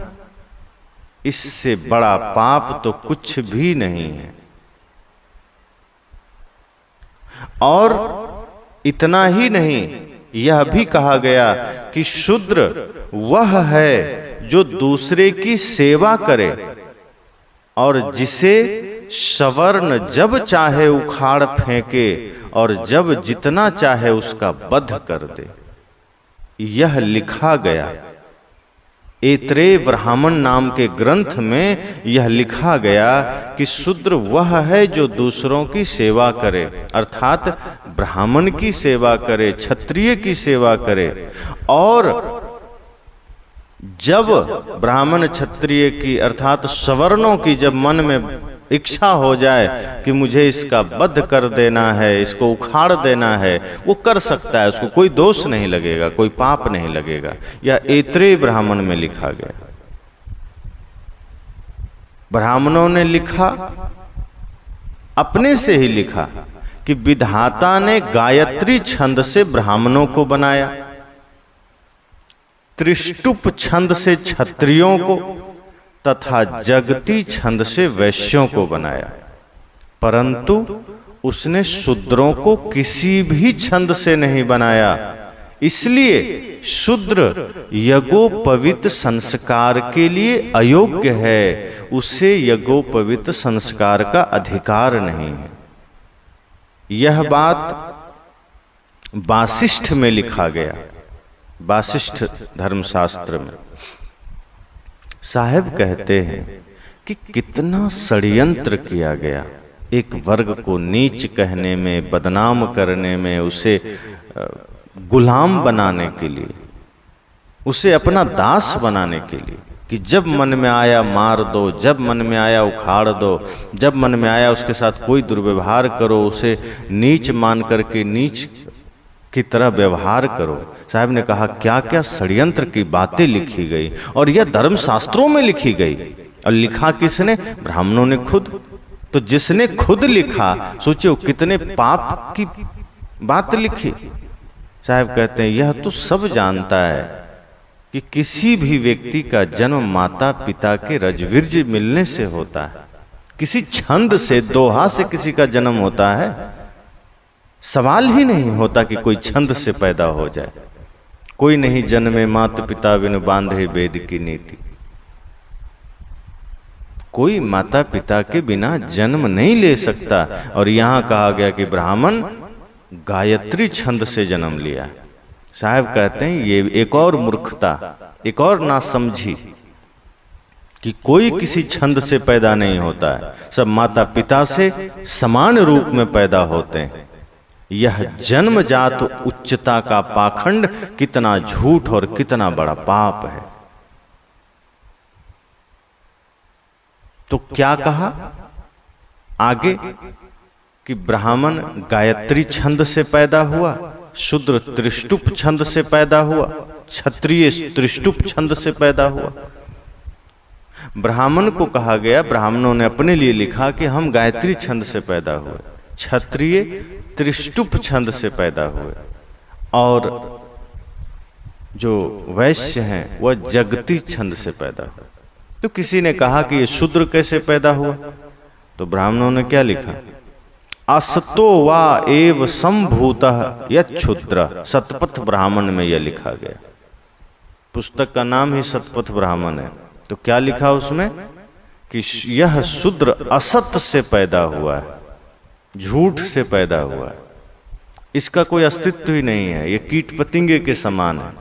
इससे बड़ा पाप तो कुछ भी नहीं है। और इतना ही नहीं, यह भी कहा गया कि शूद्र वह है जो दूसरे की सेवा करे और जिसे सवर्ण जब चाहे उखाड़ फेंके और जब जितना चाहे उसका वध कर दे। यह लिखा गया ऐत्रेय ब्राह्मण नाम के ग्रंथ में, यह लिखा गया कि शूद्र वह है जो दूसरों की सेवा करे, अर्थात ब्राह्मण की सेवा करे, क्षत्रिय की सेवा करे। और जब ब्राह्मण क्षत्रिय की अर्थात सवर्णों की जब मन में इच्छा हो जाए कि मुझे इसका वध कर देना है, इसको उखाड़ देना है, वो कर सकता है, उसको कोई दोष नहीं लगेगा, कोई पाप नहीं लगेगा। यह ऐत्रेय ब्राह्मण में लिखा गया। ब्राह्मणों ने लिखा, अपने से ही लिखा कि विधाता ने गायत्री छंद से ब्राह्मणों को बनाया, त्रिष्टुप छंद से क्षत्रियों को तथा जगती छंद से वैश्यों को बनाया, परंतु उसने शूद्रों को किसी भी छंद से नहीं बनाया। इसलिए शूद्र यज्ञोपवीत संस्कार के लिए अयोग्य है, उसे यज्ञोपवीत संस्कार का अधिकार नहीं है। यह बात वासिष्ठ में लिखा गया, वासिष्ठ धर्मशास्त्र में। साहब कहते हैं कि कितना षड्यंत्र किया गया एक वर्ग को नीच कहने में, बदनाम करने में, उसे गुलाम बनाने के लिए, उसे अपना दास बनाने के लिए कि जब मन में आया मार दो, जब मन में आया उखाड़ दो, जब मन में आया उसके साथ कोई दुर्व्यवहार करो, उसे नीच मान करके नीच की तरह व्यवहार करो। साहब ने कहा क्या क्या षड्यंत्र की बातें लिखी गई, और यह धर्मशास्त्रों में लिखी गई। और लिखा किसने? ब्राह्मणों ने खुद। तो जिसने खुद लिखा, सोचो कितने पाप की बात लिखी। साहब कहते हैं यह तो सब जानता है कि किसी भी व्यक्ति का जन्म माता पिता के रजवीर्ज मिलने से होता है, किसी छंद से, दोहा से किसी का जन्म होता है। सवाल ही नहीं होता कि कोई छंद से पैदा हो जाए। कोई नहीं जन्मे मात पिता बिन बांधे वेद की नीति। कोई माता पिता के बिना जन्म नहीं ले सकता। और यहां कहा गया कि ब्राह्मण गायत्री छंद से जन्म लिया। साहब कहते हैं ये एक और मूर्खता, एक और नासमझी कि कोई किसी छंद से पैदा नहीं होता है, सब माता पिता से समान रूप में पैदा होते हैं। यह जन्मजात उच्चता का पाखंड कितना झूठ और कितना बड़ा पाप है। तो क्या कहा आगे कि ब्राह्मण गायत्री छंद से पैदा हुआ, शूद्र त्रिष्टुप छंद से पैदा हुआ, क्षत्रिय त्रिष्टुप छंद से पैदा हुआ। ब्राह्मण को कहा गया, ब्राह्मणों ने अपने लिए लिखा कि हम गायत्री छंद से पैदा हुए, क्षत्रिय त्रिष्टुप छंद से पैदा हुए, और जो वैश्य हैं वह जगती छंद से पैदा हुए। तो किसी ने कहा कि ये शूद्र कैसे पैदा हुआ? तो ब्राह्मणों ने क्या लिखा? असतो वा एव संभूतः यच्छूद्र। सतपथ ब्राह्मण में यह लिखा गया। पुस्तक का नाम ही सतपथ ब्राह्मण है। तो क्या लिखा उसमें कि यह शूद्र असत से पैदा हुआ है, झूठ से पैदा हुआ है, इसका कोई अस्तित्व ही नहीं है, ये कीट पतिंगे के समान है।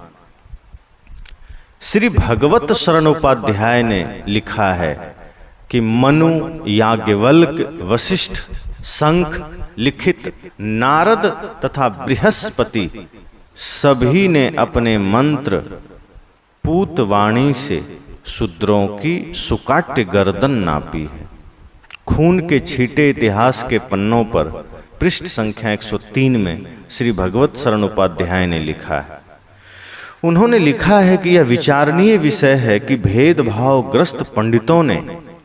श्री भगवत शरण उपाध्याय ने लिखा है कि मनु, याज्ञवल्क्य, वशिष्ठ, शंख, लिखित, नारद तथा बृहस्पति सभी ने अपने मंत्र पूतवाणी से शूद्रों की सुकाट्य गर्दन नापी है। खून के छींटे इतिहास के पन्नों पर पृष्ठ संख्या 103 में श्री भगवत शरण उपाध्याय ने लिखा है। उन्होंने लिखा है कि यह विचारणीय विषय है कि भेदभाव ग्रस्त पंडितों ने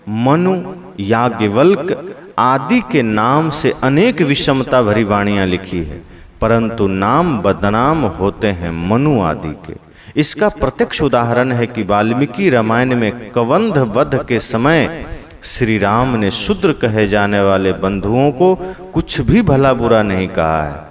मनु, याज्ञवल्क आदि के नाम से अनेक विषमता भरी वाणियां लिखी है, परंतु नाम बदनाम होते हैं मनु आदि के। इसका प्रत्यक्ष उदाहरण है कि वाल्मीकि रामायण में कबंध वध के समय श्री राम ने शूद्र कहे जाने वाले बंधुओं को कुछ भी भला बुरा नहीं कहा है।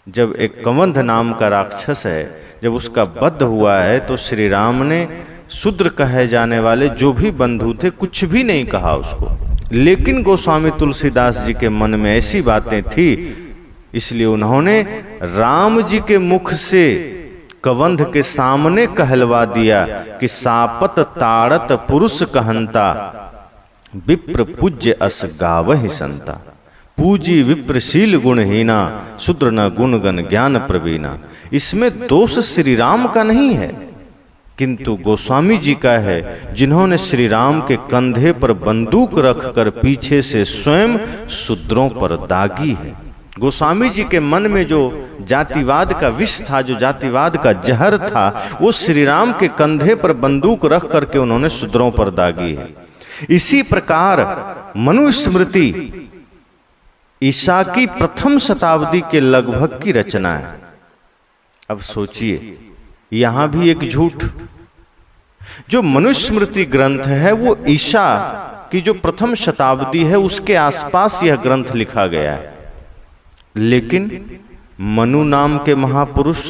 जब एक कबंध नाम का राक्षस है, जब उसका वध हुआ है, तो श्री राम ने शूद्र कहे जाने वाले जो भी बंधु थे कुछ भी नहीं कहा उसको। लेकिन गोस्वामी तुलसीदास जी के मन में ऐसी बातें थी, इसलिए उन्होंने राम जी के मुख से कबंध के सामने कहलवा दिया कि सापत ताड़त पुरुष कहंता, विप्र पूज्य अस गावहि संता। पूजी विप्रशील गुणहीना, शूद्र न गुणगण ज्ञान प्रवीणा। इसमें दोष श्री राम का नहीं है, किंतु गोस्वामी जी का है, जिन्होंने श्री राम के कंधे पर बंदूक रखकर पीछे से स्वयं शूद्रों पर दागी है। गोस्वामी जी के मन में जो जातिवाद का विष था, जो जातिवाद का जहर था, वो श्री राम के कंधे पर बंदूक रख करके उन्होंने शूद्रों पर दागी है। इसी प्रकार मनुस्मृति ईसा की प्रथम शताब्दी के लगभग की रचना है। अब सोचिए, यहां भी एक झूठ। जो मनुस्मृति ग्रंथ है वो ईसा की जो प्रथम शताब्दी है उसके आसपास यह ग्रंथ लिखा गया है, लेकिन मनु नाम के महापुरुष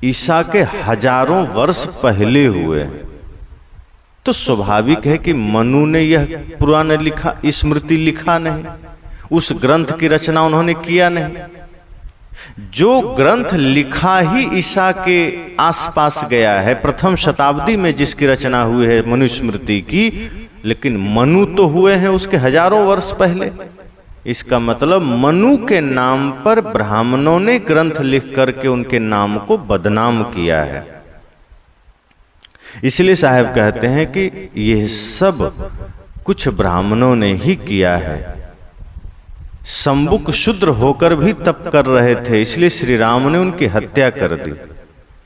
ईसा के हजारों वर्ष पहले हुए, तो स्वाभाविक है कि मनु ने यह पुराण लिखा, स्मृति लिखा नहीं, उस ग्रंथ की रचना उन्होंने किया नहीं। जो ग्रंथ लिखा ही ईसा के आसपास गया है, प्रथम शताब्दी में जिसकी रचना हुई है मनुस्मृति की, लेकिन मनु तो हुए हैं उसके हजारों वर्ष पहले। इसका मतलब मनु के नाम पर ब्राह्मणों ने ग्रंथ लिख करके उनके नाम को बदनाम किया है। इसलिए साहब कहते हैं कि यह सब कुछ ब्राह्मणों ने ही किया है। संबुक शूद्र होकर भी तप कर रहे थे, इसलिए श्री राम ने उनकी हत्या कर दी।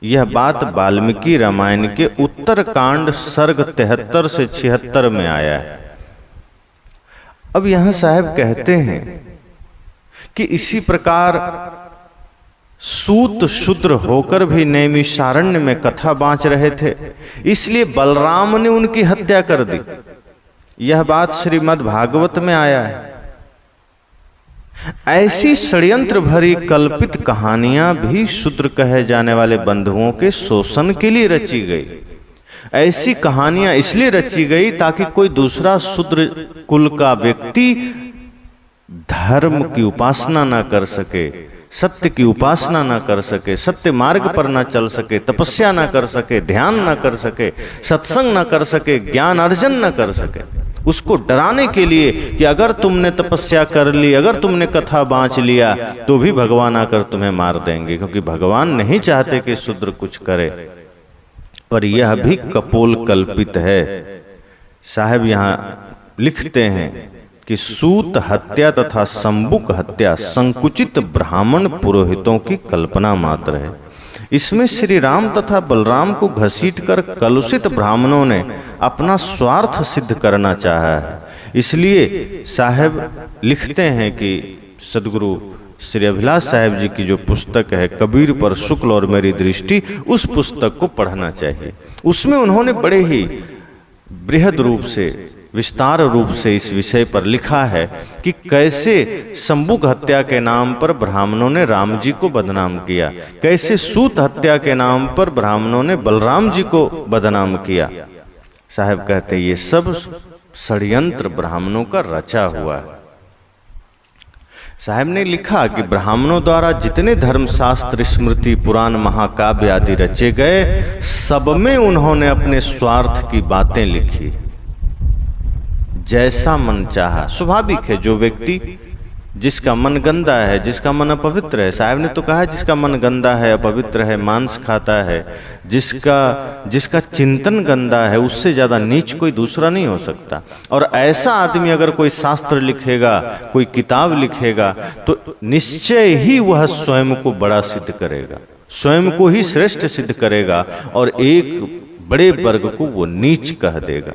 यह बात वाल्मीकि रामायण के उत्तरकांड सर्ग 73 से 76 में आया है। अब यहां साहब कहते हैं कि इसी प्रकार सूत शूद्र होकर भी नैमिषारण्य में कथा बांच रहे थे, इसलिए बलराम ने उनकी हत्या कर दी। यह बात श्रीमद् भागवत में आया है। ऐसी षड्यंत्र भरी कल्पित कहानियां भी शूद्र कहे जाने वाले बंधुओं के शोषण के लिए रची गई। ऐसी कहानियां इसलिए रची गई ताकि कोई दूसरा शूद्र कुल का व्यक्ति धर्म की उपासना ना कर सके, सत्य की उपासना ना कर सके, सत्य मार्ग पर ना चल सके, तपस्या ना कर सके, ध्यान ना कर सके, सत्संग ना कर सके, ज्ञान अर्जन ना कर सके। उसको डराने के लिए कि अगर तुमने तपस्या कर ली, अगर तुमने कथा बांच लिया, तो भी भगवान आकर तुम्हें मार देंगे, क्योंकि भगवान नहीं चाहते कि शूद्र कुछ करे। पर यह भी कपोल कल्पित है। साहब यहां लिखते हैं कि सूत हत्या तथा संबुक हत्या संकुचित ब्राह्मण पुरोहितों की कल्पना मात्र है। इसमें श्री राम तथा बलराम को घसीटकर कलुषित ब्राह्मणों ने अपना स्वार्थ सिद्ध करना चाहा है। इसलिए साहब लिखते हैं कि सदगुरु श्री अभिलाष साहब जी की जो पुस्तक है कबीर पर शुक्ल और मेरी दृष्टि, उस पुस्तक को पढ़ना चाहिए। उसमें उन्होंने बड़े ही बृहद रूप से, विस्तार रूप से इस विषय पर लिखा है कि कैसे संबुक हत्या के नाम पर ब्राह्मणों ने राम जी को बदनाम किया, कैसे सूत हत्या के नाम पर ब्राह्मणों ने बलराम जी को बदनाम किया। साहब कहते ये सब षड्यंत्र ब्राह्मणों का रचा हुआ है। साहब ने लिखा कि ब्राह्मणों द्वारा जितने धर्मशास्त्र, स्मृति, पुराण, महाकाव्य आदि रचे गए, सब में उन्होंने अपने स्वार्थ की बातें लिखी। जैसा मन चाहा, स्वाभाविक है, जो व्यक्ति जिसका मन गंदा है, जिसका मन अपवित्र है। साहब ने तो कहा जिसका मन गंदा है, अपवित्र है, मांस खाता है, जिसका चिंतन गंदा है, उससे ज़्यादा नीच कोई दूसरा नहीं हो सकता। और ऐसा आदमी अगर कोई शास्त्र लिखेगा, कोई किताब लिखेगा, तो निश्चय ही वह स्वयं को बड़ा सिद्ध करेगा, स्वयं को ही श्रेष्ठ सिद्ध करेगा और एक बड़े वर्ग को वो नीच कह देगा।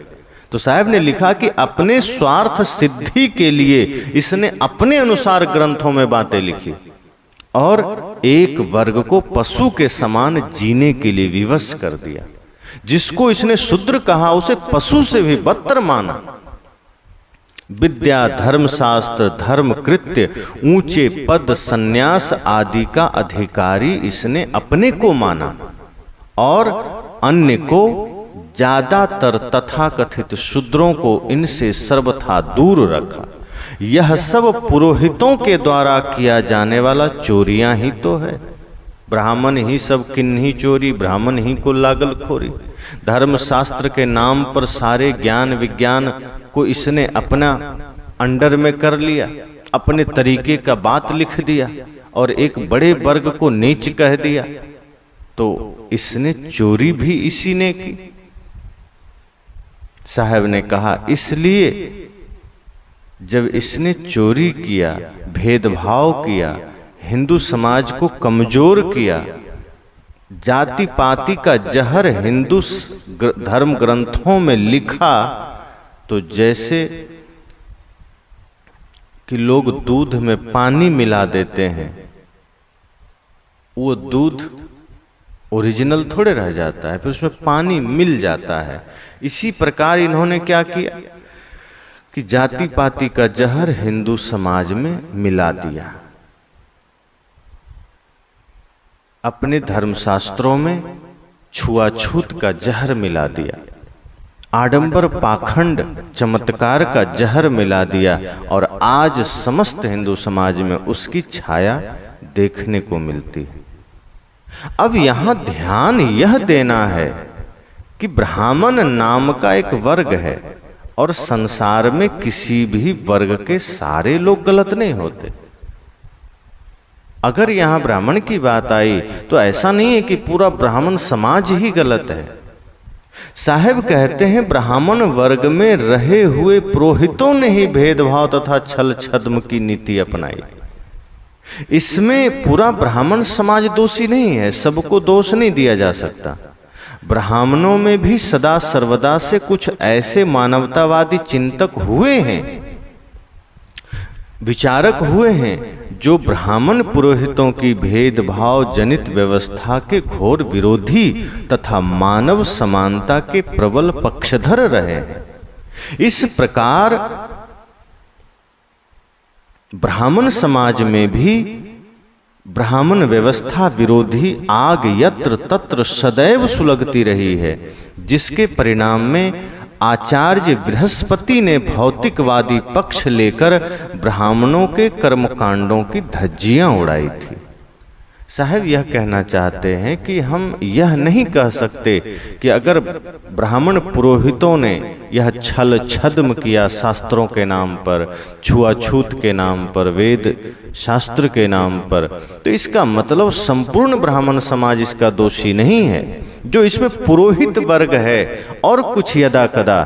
तो साहब ने लिखा कि अपने स्वार्थ सिद्धि के लिए इसने अपने अनुसार ग्रंथों में बातें लिखी और एक वर्ग को पशु के समान जीने के लिए विवश कर दिया। जिसको इसने शूद्र कहा उसे पशु से भी बदतर माना। विद्या, धर्मशास्त्र, धर्म कृत्य, ऊंचे पद, संन्यास आदि का अधिकारी इसने अपने को माना और अन्य को, ज्यादातर तथाकथित शूद्रों को इनसे सर्वथा दूर रखा। यह सब पुरोहितों के द्वारा किया जाने वाला चोरियां ही तो है। ब्राह्मण ही सब किन्हीं चोरी, ब्राह्मण ही को लागल खोरी। धर्मशास्त्र के नाम पर सारे ज्ञान विज्ञान को इसने अपना अंडर में कर लिया, अपने तरीके का बात लिख दिया और एक बड़े वर्ग को नीच कह दिया। तो इसने चोरी भी इसी ने की। साहब ने कहा इसलिए जब इसने चोरी किया, भेदभाव किया, हिंदू समाज को कमजोर किया, जाति पाति का जहर हिंदू धर्म ग्रंथों में लिखा, तो जैसे कि लोग दूध में पानी मिला देते हैं, वो दूध ओरिजिनल थोड़े रह जाता है, फिर उसमें पानी मिल जाता है। इसी प्रकार इन्होंने क्या किया कि जाति पाति का जहर हिंदू समाज में मिला दिया। अपने धर्मशास्त्रों में छुआछूत का जहर मिला दिया, आडंबर पाखंड चमत्कार का जहर मिला दिया और आज समस्त हिंदू समाज में उसकी छाया देखने को मिलती है। अब यहां ध्यान यह देना है कि ब्राह्मण नाम का एक वर्ग है और संसार में किसी भी वर्ग के सारे लोग गलत नहीं होते। अगर यहां ब्राह्मण की बात आई तो ऐसा नहीं है कि पूरा ब्राह्मण समाज ही गलत है। साहब कहते हैं ब्राह्मण वर्ग में रहे हुए पुरोहितों ने ही भेदभाव तथा छल छद्म की नीति अपनाई। इसमें पूरा ब्राह्मण समाज दोषी नहीं है, सबको दोष नहीं दिया जा सकता। ब्राह्मणों में भी सदा सर्वदा से कुछ ऐसे मानवतावादी चिंतक हुए हैं, विचारक हुए हैं, जो ब्राह्मण पुरोहितों की भेदभाव जनित व्यवस्था के घोर विरोधी तथा मानव समानता के प्रबल पक्षधर रहे हैं। इस प्रकार ब्राह्मण समाज में भी ब्राह्मण व्यवस्था विरोधी आग यत्र तत्र सदैव सुलगती रही है, जिसके परिणाम में आचार्य बृहस्पति ने भौतिकवादी पक्ष लेकर ब्राह्मणों के कर्मकांडों की धज्जियां उड़ाई थी। साहब यह कहना चाहते हैं कि हम यह नहीं कह सकते कि अगर ब्राह्मण पुरोहितों ने यह छल छद्म किया शास्त्रों के नाम पर, छुआछूत के नाम पर, वेद शास्त्र के नाम पर, तो इसका मतलब संपूर्ण ब्राह्मण समाज इसका दोषी नहीं है। जो इसमें पुरोहित वर्ग है और कुछ यदा कदा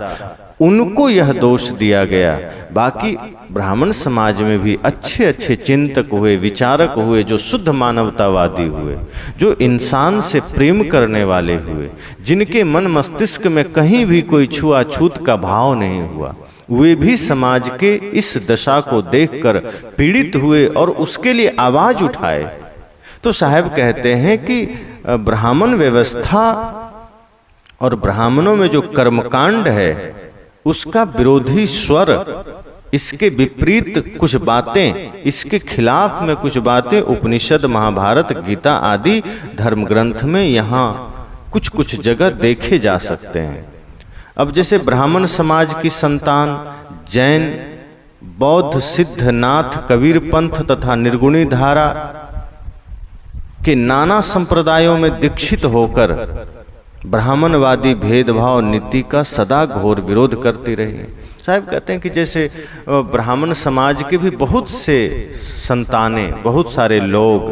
उनको यह दोष दिया गया। बाकी ब्राह्मण समाज में भी अच्छे अच्छे चिंतक हुए, विचारक हुए, जो शुद्ध मानवतावादी हुए, जो इंसान से प्रेम करने वाले हुए, जिनके मन मस्तिष्क में कहीं भी कोई छुआछूत का भाव नहीं हुआ, वे भी समाज के इस दशा को देखकर पीड़ित हुए और उसके लिए आवाज उठाए। तो साहब कहते हैं कि ब्राह्मण व्यवस्था और ब्राह्मणों में जो कर्मकांड है उसका विरोधी स्वर, इसके विपरीत कुछ बातें, इसके खिलाफ में कुछ बातें उपनिषद, महाभारत, गीता आदि धर्म ग्रंथ में यहाँ कुछ कुछ जगह देखे जा सकते हैं। अब जैसे ब्राह्मण समाज की संतान जैन, बौद्ध, सिद्धनाथ, कबीर पंथ तथा निर्गुणी धारा के नाना संप्रदायों में दीक्षित होकर ब्राह्मणवादी भेदभाव नीति का सदा घोर विरोध करती रही। साहब कहते हैं कि जैसे ब्राह्मण समाज के भी बहुत से संतानें, बहुत सारे लोग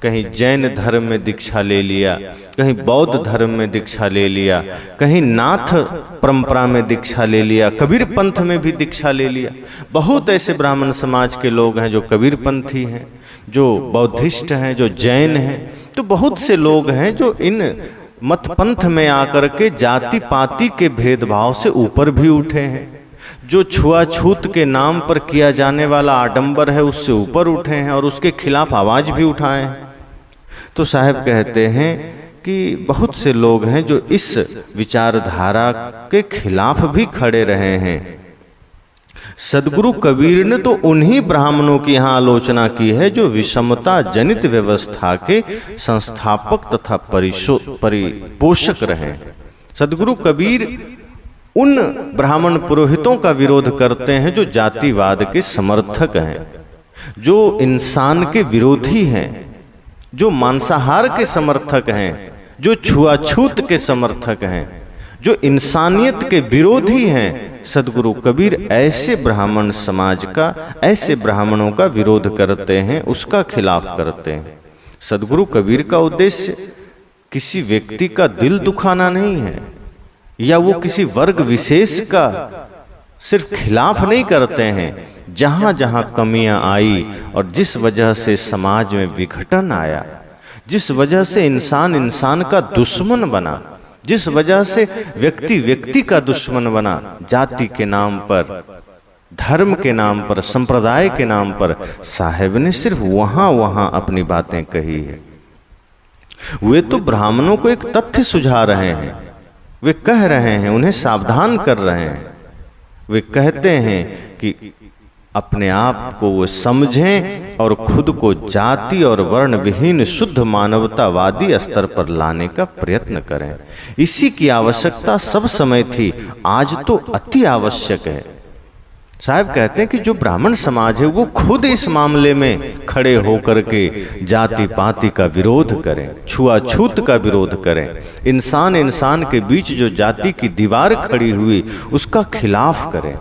कहीं जैन धर्म में दीक्षा ले लिया, कहीं बौद्ध धर्म में दीक्षा ले लिया, कहीं नाथ परंपरा में दीक्षा ले लिया, कबीर पंथ में भी दीक्षा ले लिया। बहुत ऐसे ब्राह्मण समाज के लोग हैं जो कबीर पंथी हैं, जो बौद्धिस्ट हैं, जो जैन हैं। तो बहुत से लोग हैं जो इन मत पंथ में आकर के जाति पाति के भेदभाव से ऊपर भी उठे हैं, जो छुआछूत के नाम पर किया जाने वाला आडंबर है उससे ऊपर उठे हैं और उसके खिलाफ आवाज भी उठाए हैं। तो साहब कहते हैं कि बहुत से लोग हैं जो इस विचारधारा के खिलाफ भी खड़े रहे हैं। सदगुरु कबीर ने तो उन्हीं ब्राह्मणों की यहाँ आलोचना की है जो विषमता जनित व्यवस्था के संस्थापक तथा परिपोषक रहे। सदगुरु कबीर उन ब्राह्मण पुरोहितों का विरोध करते हैं जो जातिवाद के समर्थक हैं, जो इंसान के विरोधी हैं, जो मांसाहार के समर्थक हैं, जो छुआछूत के समर्थक हैं, जो इंसानियत के विरोधी हैं। सदगुरु कबीर ऐसे ब्राह्मण समाज का, ऐसे ब्राह्मणों का विरोध करते हैं, उसका खिलाफ करते हैं। सदगुरु कबीर का उद्देश्य किसी व्यक्ति का दिल दुखाना नहीं है, या वो किसी वर्ग विशेष का सिर्फ खिलाफ नहीं करते हैं। जहां जहां कमियां आई और जिस वजह से समाज में विघटन आया, जिस वजह से इंसान इंसान का दुश्मन बना, जिस वजह से व्यक्ति व्यक्ति का दुश्मन बना, जाति के नाम पर, धर्म के नाम पर, संप्रदाय के नाम पर, साहेब ने सिर्फ वहां वहां अपनी बातें कही है। वे तो ब्राह्मणों को एक तथ्य सुझा रहे हैं, वे कह रहे हैं, उन्हें सावधान कर रहे हैं। वे कहते हैं कि अपने आप को वो समझें और खुद को जाति और वर्ण विहीन शुद्ध मानवतावादी स्तर पर लाने का प्रयत्न करें। इसी की आवश्यकता सब समय थी, आज तो अति आवश्यक है। साहब कहते हैं कि जो ब्राह्मण समाज है वो खुद इस मामले में खड़े होकर के जाति पाति का विरोध करें, छुआछूत का विरोध करें, इंसान इंसान के बीच जो जाति की दीवार खड़ी हुई उसका खिलाफ करें।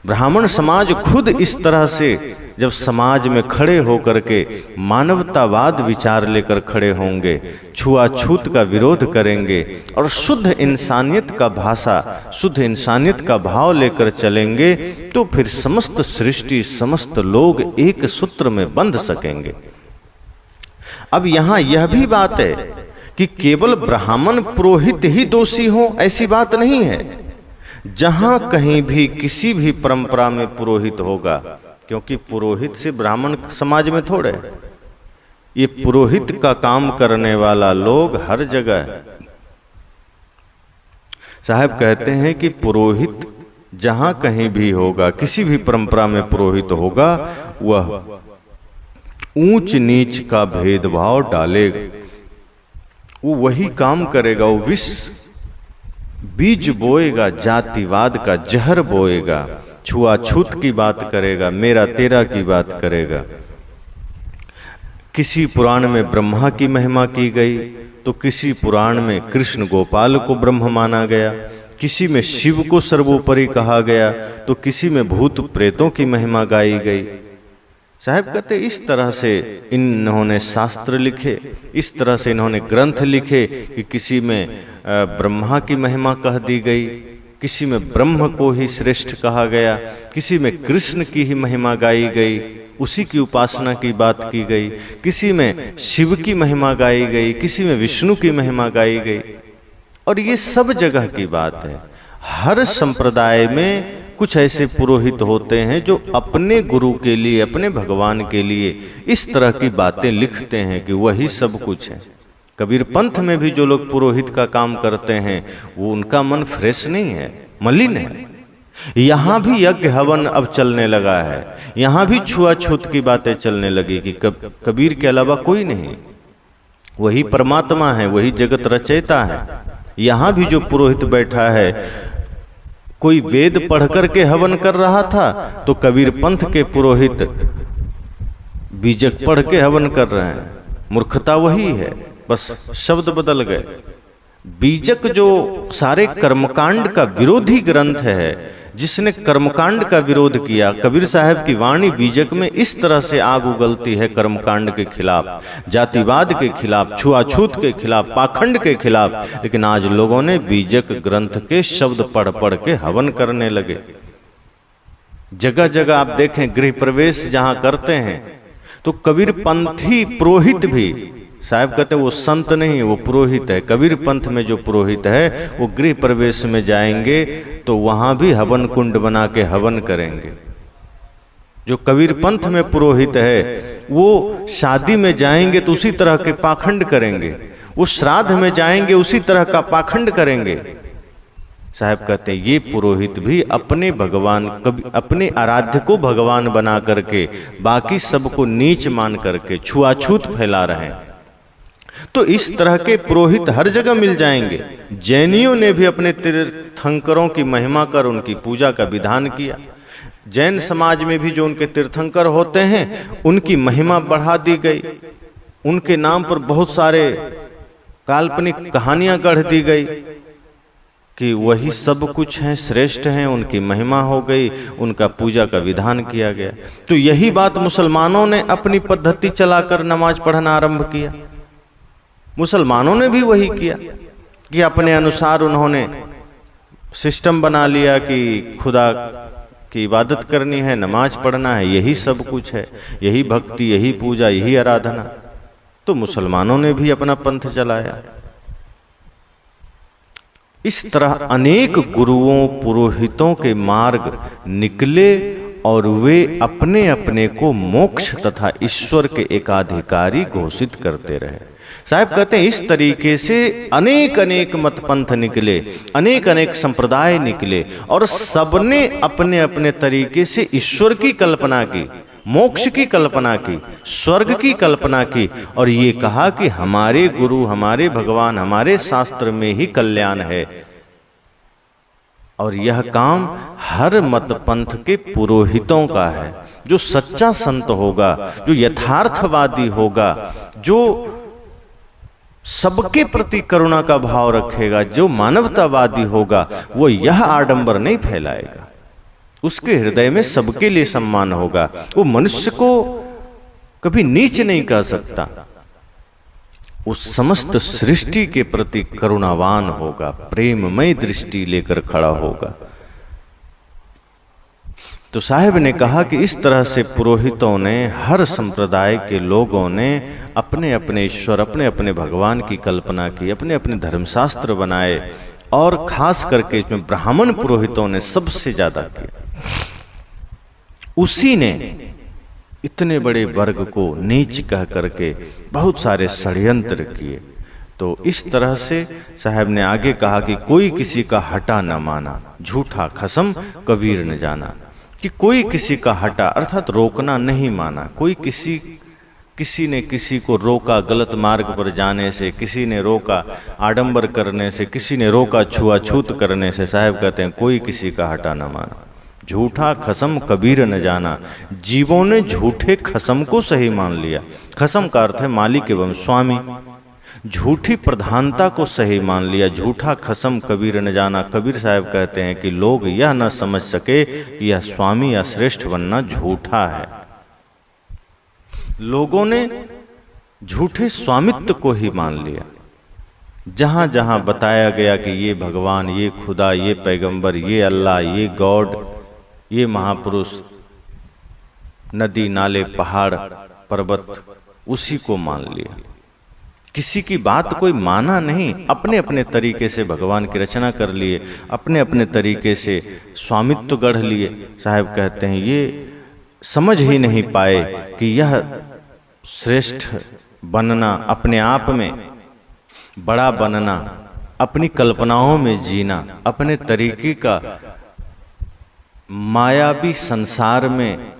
ब्राह्मण समाज खुद इस तरह से जब समाज में खड़े होकर के मानवतावाद विचार लेकर खड़े होंगे, छुआछूत का विरोध करेंगे और शुद्ध इंसानियत का भाषा, शुद्ध इंसानियत का भाव लेकर चलेंगे, तो फिर समस्त सृष्टि, समस्त लोग एक सूत्र में बंध सकेंगे। अब यहाँ यह भी बात है कि केवल ब्राह्मण पुरोहित ही दोषी हो, ऐसी बात नहीं है। जहां कहीं भी किसी भी परंपरा में पुरोहित होगा, क्योंकि पुरोहित से ब्राह्मण समाज में थोड़े, ये पुरोहित का काम करने वाला लोग हर जगह है। साहब कहते हैं कि पुरोहित जहां कहीं भी होगा, किसी भी परंपरा में पुरोहित होगा, वह ऊंच नीच का भेदभाव डालेगा, वो वही काम करेगा, वो विष बीज बोएगा, जातिवाद का जहर बोएगा, छुआछूत की बात करेगा, मेरा तेरा की बात करेगा। किसी पुराण में ब्रह्मा की महिमा की गई तो किसी पुराण में कृष्ण गोपाल को ब्रह्म माना गया, किसी में शिव को सर्वोपरि कहा गया तो किसी में भूत प्रेतों की महिमा गाई गई। साहब कहते इस तरह से इन्होंने शास्त्र लिखे, इस तरह से इन्होंने ग्रंथ लिखे कि किसी में ब्रह्मा की महिमा कह दी गई, किसी में ब्रह्म को ही श्रेष्ठ कहा गया, किसी में कृष्ण की ही महिमा गाई गई, उसी की उपासना की बात की गई, किसी में शिव की महिमा गाई गई, किसी में विष्णु की महिमा गाई गई। और ये सब जगह की बात है। हर संप्रदाय में कुछ ऐसे पुरोहित होते हैं जो अपने गुरु के लिए, अपने भगवान के लिए इस तरह की बातें लिखते हैं कि वही सब कुछ है। कबीर पंथ में भी जो लोग पुरोहित का काम करते हैं वो उनका मन फ्रेश नहीं है, मलिन है। यहाँ भी यज्ञ हवन अब चलने लगा है, यहाँ भी छुआछूत की बातें चलने लगी कि कबीर के अलावा कोई नहीं, वही परमात्मा है, वही जगत रचयिता है। यहाँ भी जो पुरोहित बैठा है, कोई वेद पढ़ करके हवन कर रहा था तो कबीर पंथ के पुरोहित बीजक पढ़ के हवन कर रहे हैं। मूर्खता वही है, बस शब्द बदल गए। बीजक जो सारे कर्मकांड का विरोधी ग्रंथ है, जिसने कर्मकांड का विरोध किया। कबीर साहब की वाणी बीजक में इस तरह से आग उगलती है कर्मकांड के खिलाफ, जातिवाद के खिलाफ, छुआछूत के खिलाफ, पाखंड के खिलाफ। लेकिन आज लोगों ने बीजक ग्रंथ के शब्द पढ़ पढ़ के हवन करने लगे। जगह जगह आप देखें गृह प्रवेश जहां करते हैं तो कबीर पंथी पुरोहित भी, साहब कहते हैं वो संत नहीं है, वो पुरोहित है। कबीर पंथ में जो पुरोहित है वो गृह प्रवेश में जाएंगे तो वहां भी हवन कुंड बना के हवन करेंगे। जो कबीर पंथ में पुरोहित है वो शादी में जाएंगे तो उसी तरह के पाखंड करेंगे, वो श्राद्ध में जाएंगे उसी तरह का पाखंड करेंगे। साहब कहते हैं ये पुरोहित भी अपने भगवान, कभी अपने आराध्य को भगवान बना करके बाकी सबको नीच मान करके छुआछूत फैला रहे हैं। तो इस तरह के पुरोहित हर जगह मिल जाएंगे। जैनियों ने भी अपने तीर्थंकरों की महिमा कर उनकी पूजा का विधान किया। जैन समाज में भी जो उनके तीर्थंकर होते हैं उनकी महिमा बढ़ा दी गई, उनके नाम पर बहुत सारे काल्पनिक कहानियां गढ़ दी गई कि वही सब कुछ हैं, श्रेष्ठ हैं, उनकी महिमा हो गई, उनका पूजा का विधान किया गया। तो यही बात मुसलमानों ने अपनी पद्धति चलाकर नमाज पढ़ना आरंभ किया। मुसलमानों ने भी वही किया कि अपने अनुसार उन्होंने सिस्टम बना लिया कि खुदा की इबादत करनी है, नमाज पढ़ना है, यही सब कुछ है, यही भक्ति, यही पूजा, यही आराधना। तो मुसलमानों ने भी अपना पंथ चलाया। इस तरह अनेक गुरुओं पुरोहितों के मार्ग निकले और वे अपने अपने को मोक्ष तथा ईश्वर के एकाधिकारी घोषित करते रहे। साहब कहते हैं इस तरीके से अनेक अनेक मत पंथ निकले, अनेक अनेक संप्रदाय निकले और सबने अपने अपने तरीके से ईश्वर की कल्पना की, मोक्ष की कल्पना की, स्वर्ग की कल्पना की और ये कहा कि हमारे गुरु, हमारे भगवान, हमारे शास्त्र में ही कल्याण है। और यह काम हर मत पंथ के पुरोहितों का है। जो सच्चा संत होगा, जो यथार्थवादी होगा, जो सबके प्रति करुणा का भाव रखेगा, जो मानवतावादी होगा, वो यह आडंबर नहीं फैलाएगा। उसके हृदय में सबके लिए सम्मान होगा। वो मनुष्य को कभी नीच नहीं कह सकता। उस समस्त सृष्टि के प्रति करुणावान होगा, प्रेममय दृष्टि लेकर खड़ा होगा। तो साहब ने कहा कि इस तरह से पुरोहितों ने, हर संप्रदाय के लोगों ने अपने अपने ईश्वर, अपने अपने भगवान की कल्पना की, अपने अपने धर्मशास्त्र बनाए और खास करके इसमें ब्राह्मण पुरोहितों ने सबसे ज्यादा किया। उसी ने इतने बड़े वर्ग को नीच कह करके बहुत सारे षड्यंत्र किए। तो इस तरह से साहब ने आगे कहा कि कोई किसी का हटा न माना, झूठा खसम कबीर न जाना। कि कोई किसी का हटा अर्थात रोकना नहीं माना। कोई किसी ने किसी को रोका गलत मार्ग पर जाने से, किसी ने रोका आडंबर करने से, किसी ने रोका छुआछूत करने से। साहब कहते हैं कोई किसी का हटा न माना, झूठा खसम कबीर न जाना। जीवों ने झूठे खसम को सही मान लिया। खसम का अर्थ है मालिक एवं स्वामी। झूठी प्रधानता को सही मान लिया। झूठा खसम कबीर न जाना। कबीर साहब कहते हैं कि लोग यह न समझ सके कि यह स्वामी या श्रेष्ठ बनना झूठा है। लोगों ने झूठे स्वामित्व को ही मान लिया। जहां जहां बताया गया कि ये भगवान, ये खुदा, ये पैगंबर, ये अल्लाह, ये गॉड, ये महापुरुष, नदी नाले पहाड़ पर्वत, उसी को मान लिया। किसी की बात कोई माना नहीं। अपने अपने तरीके से भगवान की रचना कर लिए, अपने अपने तरीके से स्वामित्व गढ़ लिए। साहब कहते हैं ये समझ ही नहीं पाए कि यह श्रेष्ठ बनना, अपने आप में बड़ा बनना, अपनी कल्पनाओं में जीना, अपने तरीके का मायावी संसार में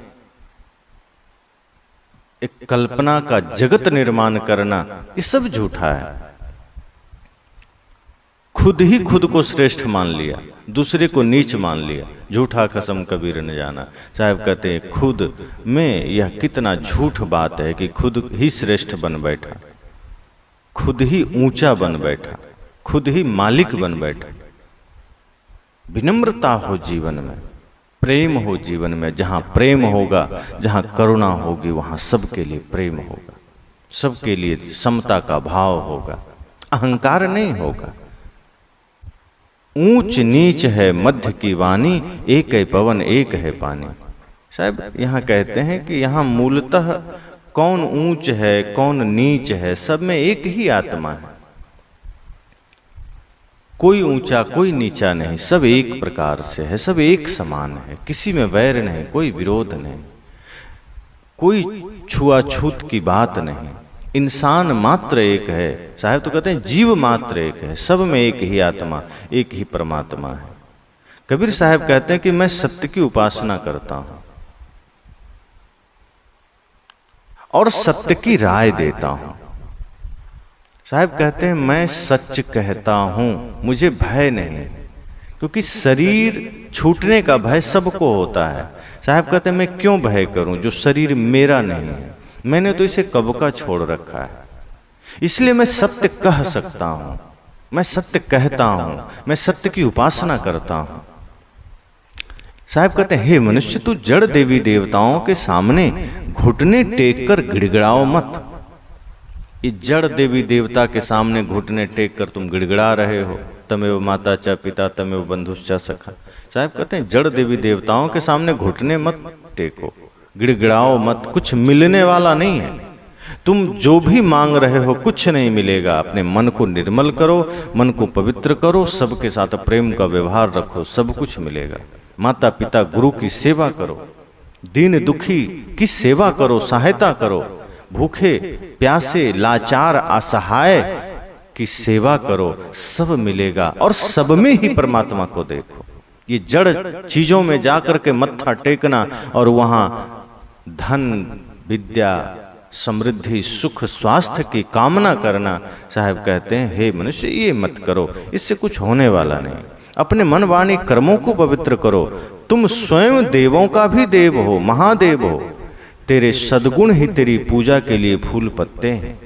एक कल्पना का जगत निर्माण करना, ये सब झूठा है। खुद ही खुद को श्रेष्ठ मान लिया, दूसरे को नीच मान लिया। झूठा कसम कबीर न जाना। साहब कहते हैं खुद में यह कितना झूठ बात है कि खुद ही श्रेष्ठ बन बैठा, खुद ही ऊंचा बन बैठा, खुद ही मालिक बन बैठा। विनम्रता हो जीवन में, प्रेम हो जीवन में। जहाँ प्रेम होगा, जहाँ करुणा होगी, वहाँ सबके लिए प्रेम होगा, सबके लिए समता का भाव होगा, अहंकार नहीं होगा। ऊंच नीच है मध्य की वाणी, एक है पवन एक है पानी। साहब यहाँ कहते हैं कि यहाँ मूलतः कौन ऊंच है कौन नीच है, सब में एक ही आत्मा है। कोई ऊंचा कोई नीचा नहीं, सब एक प्रकार से है, सब एक समान है, किसी में वैर नहीं, कोई विरोध नहीं, कोई छुआछूत की बात नहीं। इंसान मात्र एक है। साहब तो कहते हैं जीव मात्र एक है, सब में एक ही आत्मा, एक ही परमात्मा है। कबीर साहब कहते हैं कि मैं सत्य की उपासना करता हूं और सत्य की राय देता हूं। साहब कहते हैं मैं सच कहता हूं, मुझे भय नहीं, क्योंकि शरीर छूटने का भय सबको होता है। साहब कहते हैं मैं क्यों भय करूं जो शरीर मेरा नहीं है, मैंने तो इसे कब का छोड़ रखा है, इसलिए मैं सत्य कह सकता हूं, मैं सत्य कहता हूं, मैं सत्य की उपासना करता हूं। साहब कहते हैं हे मनुष्य, तू जड़ देवी देवताओं के सामने घुटने टेक कर गिड़गिड़ाओ मत। ये जड़ देवी देवता के सामने घुटने टेक कर तुम गिड़गिड़ा रहे हो, तमेव माता च पिता तमेव बंधुश्च सखा। साहब कहते हैं जड़ देवी देवताओं के सामने घुटने मत टेको, गिड़गिड़ाओ मत, कुछ मिलने वाला नहीं है। तुम जो भी मांग रहे हो कुछ नहीं मिलेगा। अपने मन को निर्मल करो, मन को पवित्र करो, सबके साथ प्रेम का व्यवहार रखो, सब कुछ मिलेगा। माता पिता गुरु की सेवा करो, दीन दुखी की सेवा करो, सहायता करो, भूखे प्यासे लाचार असहाय की सेवा करो, सब मिलेगा। और सब में ही परमात्मा को देखो। ये जड़ चीजों में जाकर के मत्था टेकना और वहां धन विद्या समृद्धि सुख स्वास्थ्य की कामना करना, साहब कहते हैं हे मनुष्य ये मत करो, इससे कुछ होने वाला नहीं। अपने मन वाणी कर्मों को पवित्र करो। तुम स्वयं देवों का भी देव हो, महादेव हो, तेरे सद्गुण ही तेरी पूजा के लिए फूल पत्ते हैं।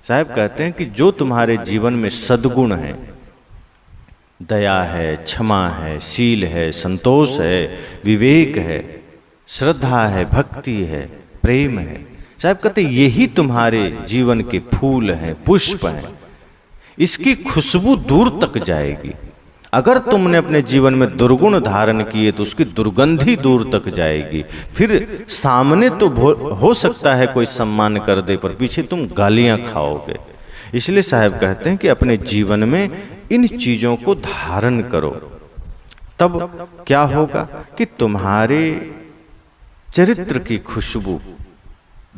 साहब कहते हैं कि जो तुम्हारे जीवन में सद्गुण है, दया है, क्षमा है, शील है, संतोष है, विवेक है, श्रद्धा है, भक्ति है, प्रेम है, साहब कहते यही तुम्हारे जीवन के फूल हैं, पुष्प हैं। इसकी खुशबू दूर तक जाएगी। अगर तुमने अपने जीवन में दुर्गुण धारण किए तो उसकी दुर्गंधी दूर तक जाएगी। फिर सामने तो हो सकता है कोई सम्मान कर दे, पर पीछे तुम गालियां खाओगे। इसलिए साहब कहते हैं कि अपने जीवन में इन चीजों को धारण करो, तब क्या होगा कि तुम्हारे चरित्र की खुशबू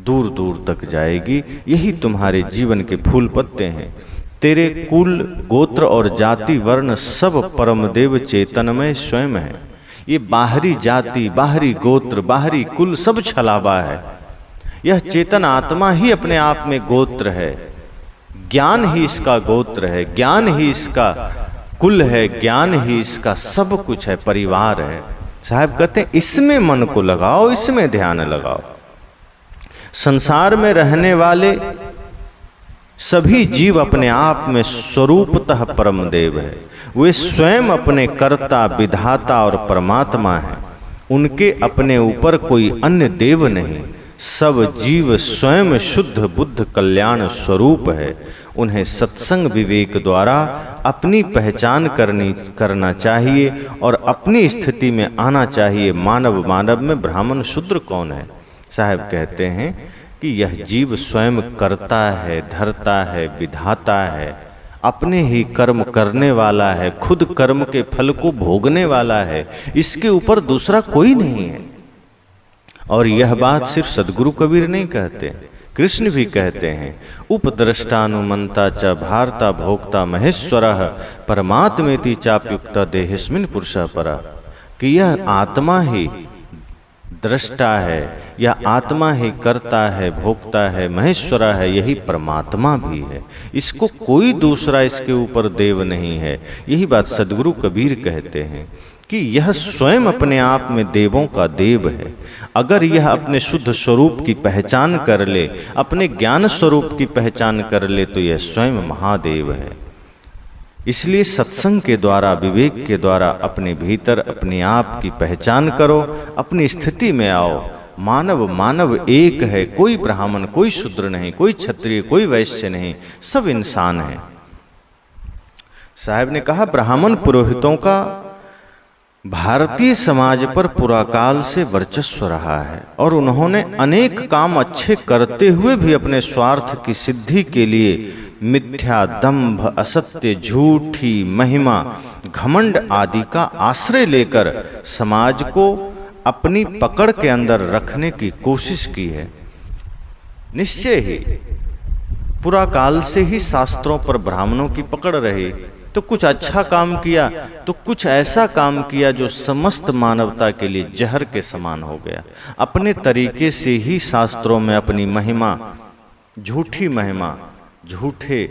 दूर दूर तक जाएगी। यही तुम्हारे जीवन के फूल पत्ते हैं। तेरे कुल गोत्र और जाति वर्ण सब परमदेव चेतन में स्वयं है। ये बाहरी जाति, बाहरी गोत्र, बाहरी कुल सब छलावा है। यह चेतन आत्मा ही अपने आप में गोत्र है, ज्ञान ही इसका गोत्र है, ज्ञान ही इसका कुल है, ज्ञान ही इसका सब कुछ है, परिवार है। साहब कहते हैं इसमें मन को लगाओ, इसमें ध्यान लगाओ। संसार में रहने वाले सभी जीव अपने आप में स्वरूपतः परम देव है। वे स्वयं अपने कर्ता, विधाता और परमात्मा हैं। उनके अपने ऊपर कोई अन्य देव नहीं। सब जीव स्वयं शुद्ध बुद्ध कल्याण स्वरूप है। उन्हें सत्संग विवेक द्वारा अपनी पहचान करना चाहिए और अपनी स्थिति में आना चाहिए। मानव में ब्राह्मण शूद्र कौन है? साहब कहते हैं कि यह जीव स्वयं करता है, धरता है, विधाता है, अपने ही कर्म करने वाला है, खुद कर्म के फल को भोगने वाला है। इसके ऊपर दूसरा कोई नहीं है। और यह बात सिर्फ सदगुरु कबीर नहीं कहते, कृष्ण भी कहते हैं। उपद्रष्टानुमंता च भारता भोक्ता महेश्वरः परमात्मेति चाप्युक्ता देहेस्मिन् पुरुषः परः, कि यह आत्मा ही दृष्टा है, यह आत्मा ही करता है, भोगता है, महेश्वरा है, यही परमात्मा भी है। इसको कोई दूसरा इसके ऊपर देव नहीं है। यही बात सदगुरु कबीर कहते हैं कि यह स्वयं अपने आप में देवों का देव है। अगर यह अपने शुद्ध स्वरूप की पहचान कर ले, अपने ज्ञान स्वरूप की पहचान कर ले, तो यह स्वयं महादेव है। इसलिए सत्संग के द्वारा, विवेक के द्वारा अपने भीतर अपने आप की पहचान करो, अपनी स्थिति में आओ। मानव मानव एक है, कोई ब्राह्मण, कोई शूद्र नहीं, कोई क्षत्रिय, कोई वैश्य नहीं, सब इंसान है। साहब ने कहा ब्राह्मण पुरोहितों का भारतीय समाज पर पुराकाल से वर्चस्व रहा है और उन्होंने अनेक काम अच्छे करते हुए भी अपने स्वार्थ की सिद्धि के लिए मिथ्या, दंभ, असत्य, झूठी महिमा, घमंड आदि का आश्रय लेकर समाज को अपनी पकड़ के अंदर रखने की कोशिश की है। निश्चय ही पुराकाल से ही शास्त्रों पर ब्राह्मणों की पकड़ रही, तो कुछ अच्छा काम किया तो कुछ ऐसा काम किया जो समस्त मानवता के लिए जहर के समान हो गया। अपने तरीके से ही शास्त्रों में अपनी महिमा, झूठी महिमा, झूठे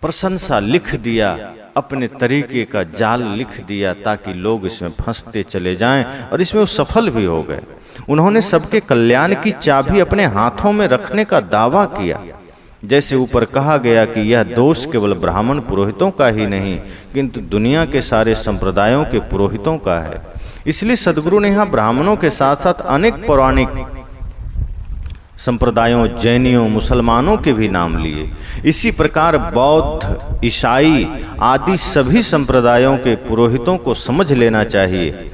प्रशंसा लिख दिया, अपने तरीके का जाल लिख दिया ताकि लोग इसमें फंसते चले जाएं, और इसमें वो सफल भी हो गए। उन्होंने सबके कल्याण की चाबी अपने हाथों में रखने का दावा किया। जैसे ऊपर कहा गया कि यह दोष केवल ब्राह्मण पुरोहितों का ही नहीं किंतु दुनिया के सारे संप्रदायों के पुरोहितों का है। इसलिए सदगुरु ने यहाँ ब्राह्मणों के साथ साथ अनेक पौराणिक संप्रदायों, जैनियों, मुसलमानों के भी नाम लिए। इसी प्रकार बौद्ध, ईसाई आदि सभी संप्रदायों के पुरोहितों को समझ लेना चाहिए।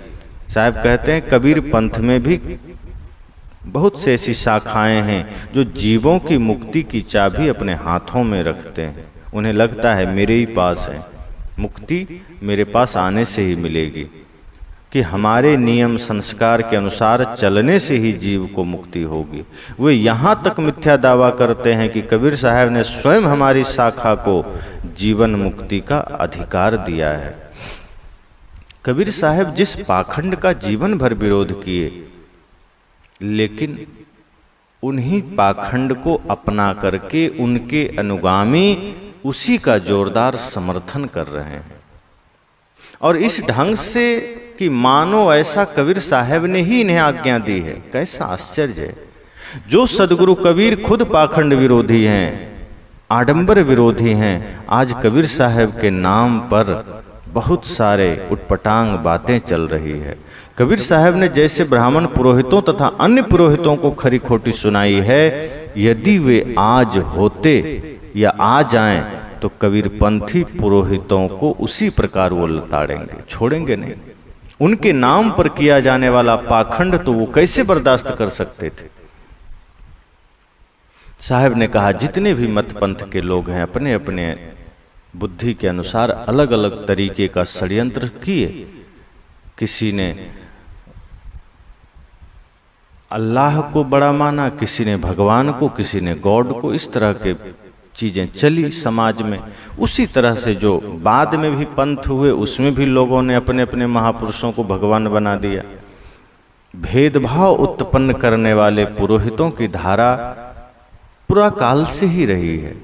साहब कहते हैं कबीर पंथ में भी बहुत से ऐसी शाखाएं हैं जो जीवों की मुक्ति की चाबी अपने हाथों में रखते हैं। उन्हें लगता है मेरे ही पास है, मुक्ति मेरे पास आने से ही मिलेगी, कि हमारे नियम संस्कार के अनुसार चलने से ही जीव को मुक्ति होगी। वे यहाँ तक मिथ्या दावा करते हैं कि कबीर साहब ने स्वयं हमारी शाखा को जीवन मुक्ति का अधिकार दिया है। कबीर साहब जिस पाखंड का जीवन भर विरोध किए, लेकिन उन्हीं पाखंड को अपना करके उनके अनुगामी उसी का जोरदार समर्थन कर रहे हैं। और इस ढंग से कि मानो ऐसा कबीर साहब ने ही इन्हें आज्ञा दी है। कैसा आश्चर्य है! जो सदगुरु कबीर खुद पाखंड विरोधी हैं, आडंबर विरोधी हैं, आज कबीर साहब के नाम पर बहुत सारे उटपटांग बातें चल रही है। कबीर साहब ने जैसे ब्राह्मण पुरोहितों तथा अन्य पुरोहितों को खरी खोटी सुनाई है, यदि वे आज होते या आ जाएं तो कबीर पंथी पुरोहितों को उसी प्रकार वो लताड़ेंगे, छोड़ेंगे नहीं। उनके नाम पर किया जाने वाला पाखंड तो वो कैसे बर्दाश्त कर सकते थे। साहब ने कहा जितने भी मत पंथ के लोग हैं अपने अपने बुद्धि के अनुसार अलग अलग तरीके का षड्यंत्र किए। किसी ने अल्लाह को बड़ा माना, किसी ने भगवान को, किसी ने गॉड को, इस तरह के चीजें चली समाज में। उसी तरह से जो बाद में भी पंथ हुए उसमें भी लोगों ने अपने अपने महापुरुषों को भगवान बना दिया। भेदभाव उत्पन्न करने वाले पुरोहितों की धारा पूरा काल से ही रही है।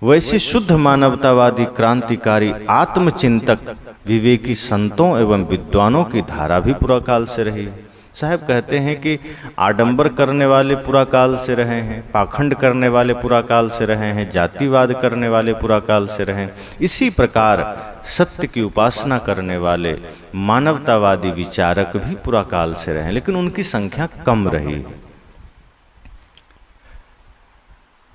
वैसे शुद्ध मानवतावादी, क्रांतिकारी, आत्मचिंतक, विवेकी संतों एवं विद्वानों की धारा भी पूरा काल से रही है। साहब कहते हैं कि आडंबर करने वाले पूरा काल से रहे हैं, पाखंड करने वाले पूरा काल से रहे हैं, जातिवाद करने वाले पूरा काल से रहे हैं। इसी प्रकार सत्य की उपासना करने वाले मानवतावादी विचारक भी पूरा काल से रहे हैं, लेकिन उनकी संख्या कम रही।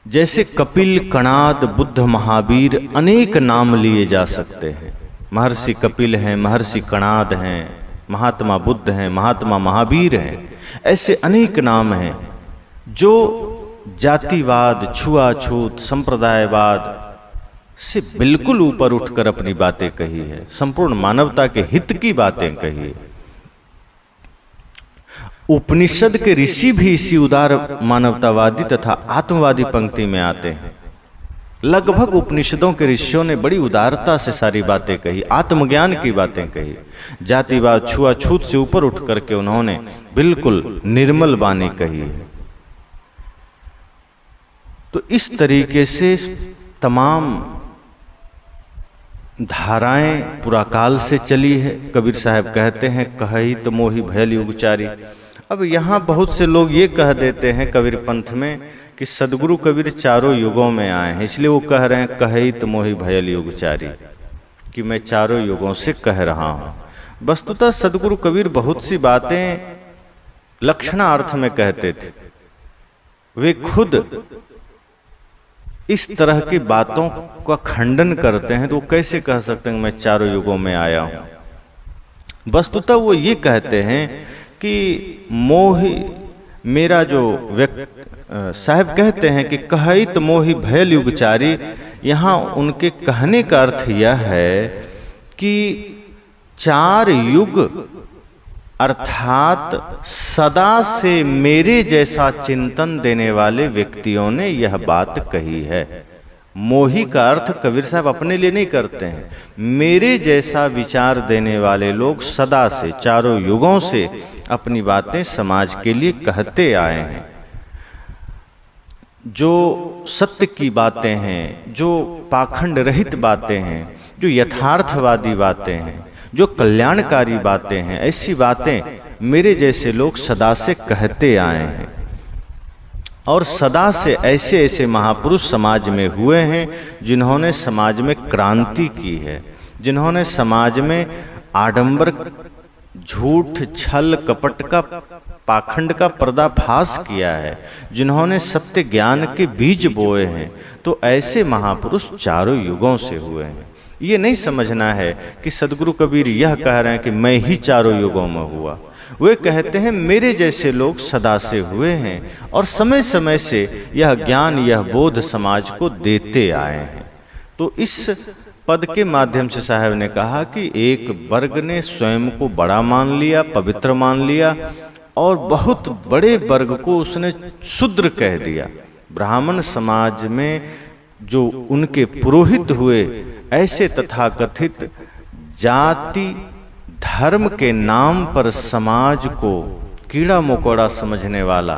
जैसे कपिल, कणाद, बुद्ध, महावीर, अनेक नाम लिए जा सकते हैं। महर्षि कपिल हैं, महर्षि कणाद हैं, महात्मा बुद्ध हैं, महात्मा महावीर हैं। ऐसे अनेक नाम हैं जो जातिवाद, छुआछूत, संप्रदायवाद से बिल्कुल ऊपर उठकर अपनी बातें कही है, संपूर्ण मानवता के हित की बातें कही है। उपनिषद के ऋषि भी इसी उदार मानवतावादी तथा आत्मवादी पंक्ति में आते हैं। लगभग उपनिषदों के ऋषियों ने बड़ी उदारता से सारी बातें कही, आत्मज्ञान की बातें कही। जातिवाद, छुआछूत से ऊपर उठ करके उन्होंने बिल्कुल निर्मल वाणी कही है। तो इस तरीके से तमाम धाराएं पुराकाल से चली है। कबीर साहब कहते हैं कही तो मोहि भयल युगचारी। अब यहाँ बहुत से लोग ये कह देते हैं कबीर पंथ में कि कि सदगुरु कबीर चारों युगों में आए हैं, इसलिए वो कह रहे हैं कहित मोहि भयल युगचारी, कि मैं चारों युगों से कह रहा हूँ। वस्तुतः सदगुरु कबीर बहुत सी बातें लक्षणार्थ में कहते थे। वे खुद इस तरह की बातों का खंडन करते हैं, तो वो कैसे कह सकते हैं मैं चारों युगों में आया हूँ। वस्तुतः वो ये कहते हैं कि मोहि, मेरा जो साहब कहते हैं कि कहित मोहि भयल युगचारी, यहाँ उनके कहने का अर्थ यह है कि 4 युग अर्थात सदा से मेरे जैसा चिंतन देने वाले व्यक्तियों ने यह बात कही है। मोही का अर्थ कबीर साहब अपने लिए नहीं करते हैं, मेरे जैसा विचार देने वाले लोग सदा से, चारों युगों से अपनी बातें समाज के लिए कहते आए हैं। जो सत्य की बातें हैं, जो पाखंड रहित बातें हैं, जो यथार्थवादी बातें हैं, जो कल्याणकारी बातें हैं, ऐसी बातें मेरे जैसे लोग सदा से कहते आए हैं। और सदा से ऐसे ऐसे महापुरुष समाज में हुए हैं जिन्होंने समाज में क्रांति की है, जिन्होंने समाज में आडंबर, झूठ, छल, कपट का, पाखंड का पर्दाफाश किया है, जिन्होंने सत्य ज्ञान के बीज बोए हैं। तो ऐसे महापुरुष चारों युगों से हुए हैं। ये नहीं समझना है कि सदगुरु कबीर यह कह रहे हैं कि मैं ही चारों युगों में हुआ। वे कहते हैं मेरे जैसे लोग सदा से हुए हैं और समय समय से यह ज्ञान, यह बोध समाज को देते आए हैं। तो इस पद के माध्यम से साहब ने कहा कि एक वर्ग ने स्वयं को बड़ा मान लिया, पवित्र मान लिया, और बहुत बड़े वर्ग को उसने शूद्र कह दिया। ब्राह्मण समाज में जो उनके पुरोहित हुए, ऐसे तथाकथित जाति धर्म के नाम पर समाज को कीड़ा मकोड़ा समझने वाला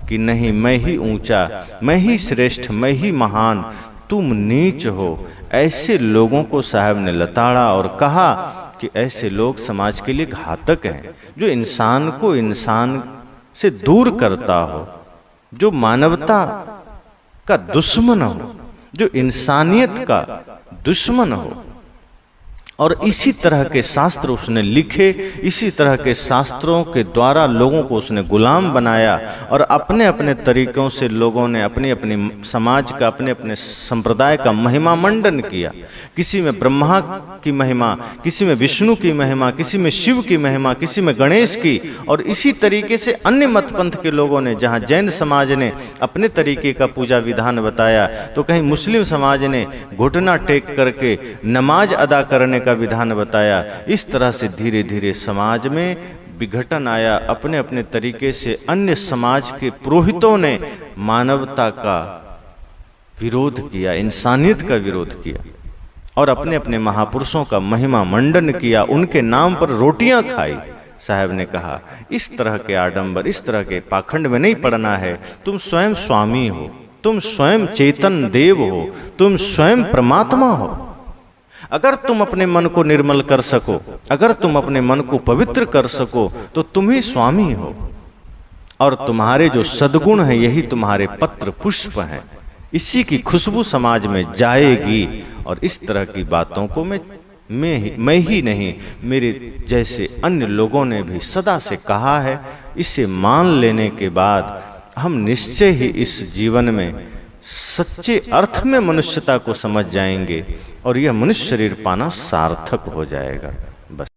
कि नहीं मैं ही ऊंचा, मैं ही श्रेष्ठ, मैं ही महान, तुम नीच हो, ऐसे लोगों को साहब ने लताड़ा और कहा कि ऐसे लोग समाज के लिए घातक हैं। जो इंसान को इंसान से दूर करता हो, जो मानवता का दुश्मन हो, जो इंसानियत का दुश्मन हो। और इसी तरह के शास्त्र उसने लिखे, इसी तरह के शास्त्रों के द्वारा लोगों को उसने गुलाम बनाया और अपने अपने तरीकों से लोगों ने अपनी अपनी समाज का, अपने अपने संप्रदाय का महिमा मंडन किया। किसी में ब्रह्मा की महिमा, किसी में विष्णु की महिमा, किसी में शिव की महिमा, किसी में गणेश की। और इसी तरीके से अन्य मत पंथ के लोगों ने, जहाँ जैन समाज ने अपने तरीके का पूजा विधान बताया, तो कहीं मुस्लिम समाज ने घुटना टेक करके नमाज अदा करने का विधान बताया। इस तरह से धीरे धीरे समाज में विघटन आया। अपने अपने तरीके से अन्य समाज के पुरोहितों ने मानवता का विरोध किया, इंसानियत का विरोध किया और अपने अपने महापुरुषों का महिमा मंडन किया, उनके नाम पर रोटियां खाई। साहब ने कहा इस तरह के आडंबर, इस तरह के पाखंड में नहीं पड़ना है। तुम स्वयं स्वामी हो, तुम स्वयं चेतन देव हो, तुम स्वयं परमात्मा हो। अगर तुम अपने मन को निर्मल कर सको, अगर तुम अपने मन को पवित्र कर सको, तो तुम ही स्वामी हो। और तुम्हारे जो सद्गुण हैं यही तुम्हारे पत्र पुष्प हैं, इसी की खुशबू समाज में जाएगी। और इस तरह की बातों को मैं ही नहीं, मेरे जैसे अन्य लोगों ने भी सदा से कहा है। इसे मान लेने के बाद हम निश्चय ही इस जीवन में सच्चे अर्थ में मनुष्यता को समझ जाएंगे और यह मनुष्य शरीर पाना सार्थक हो जाएगा। बस।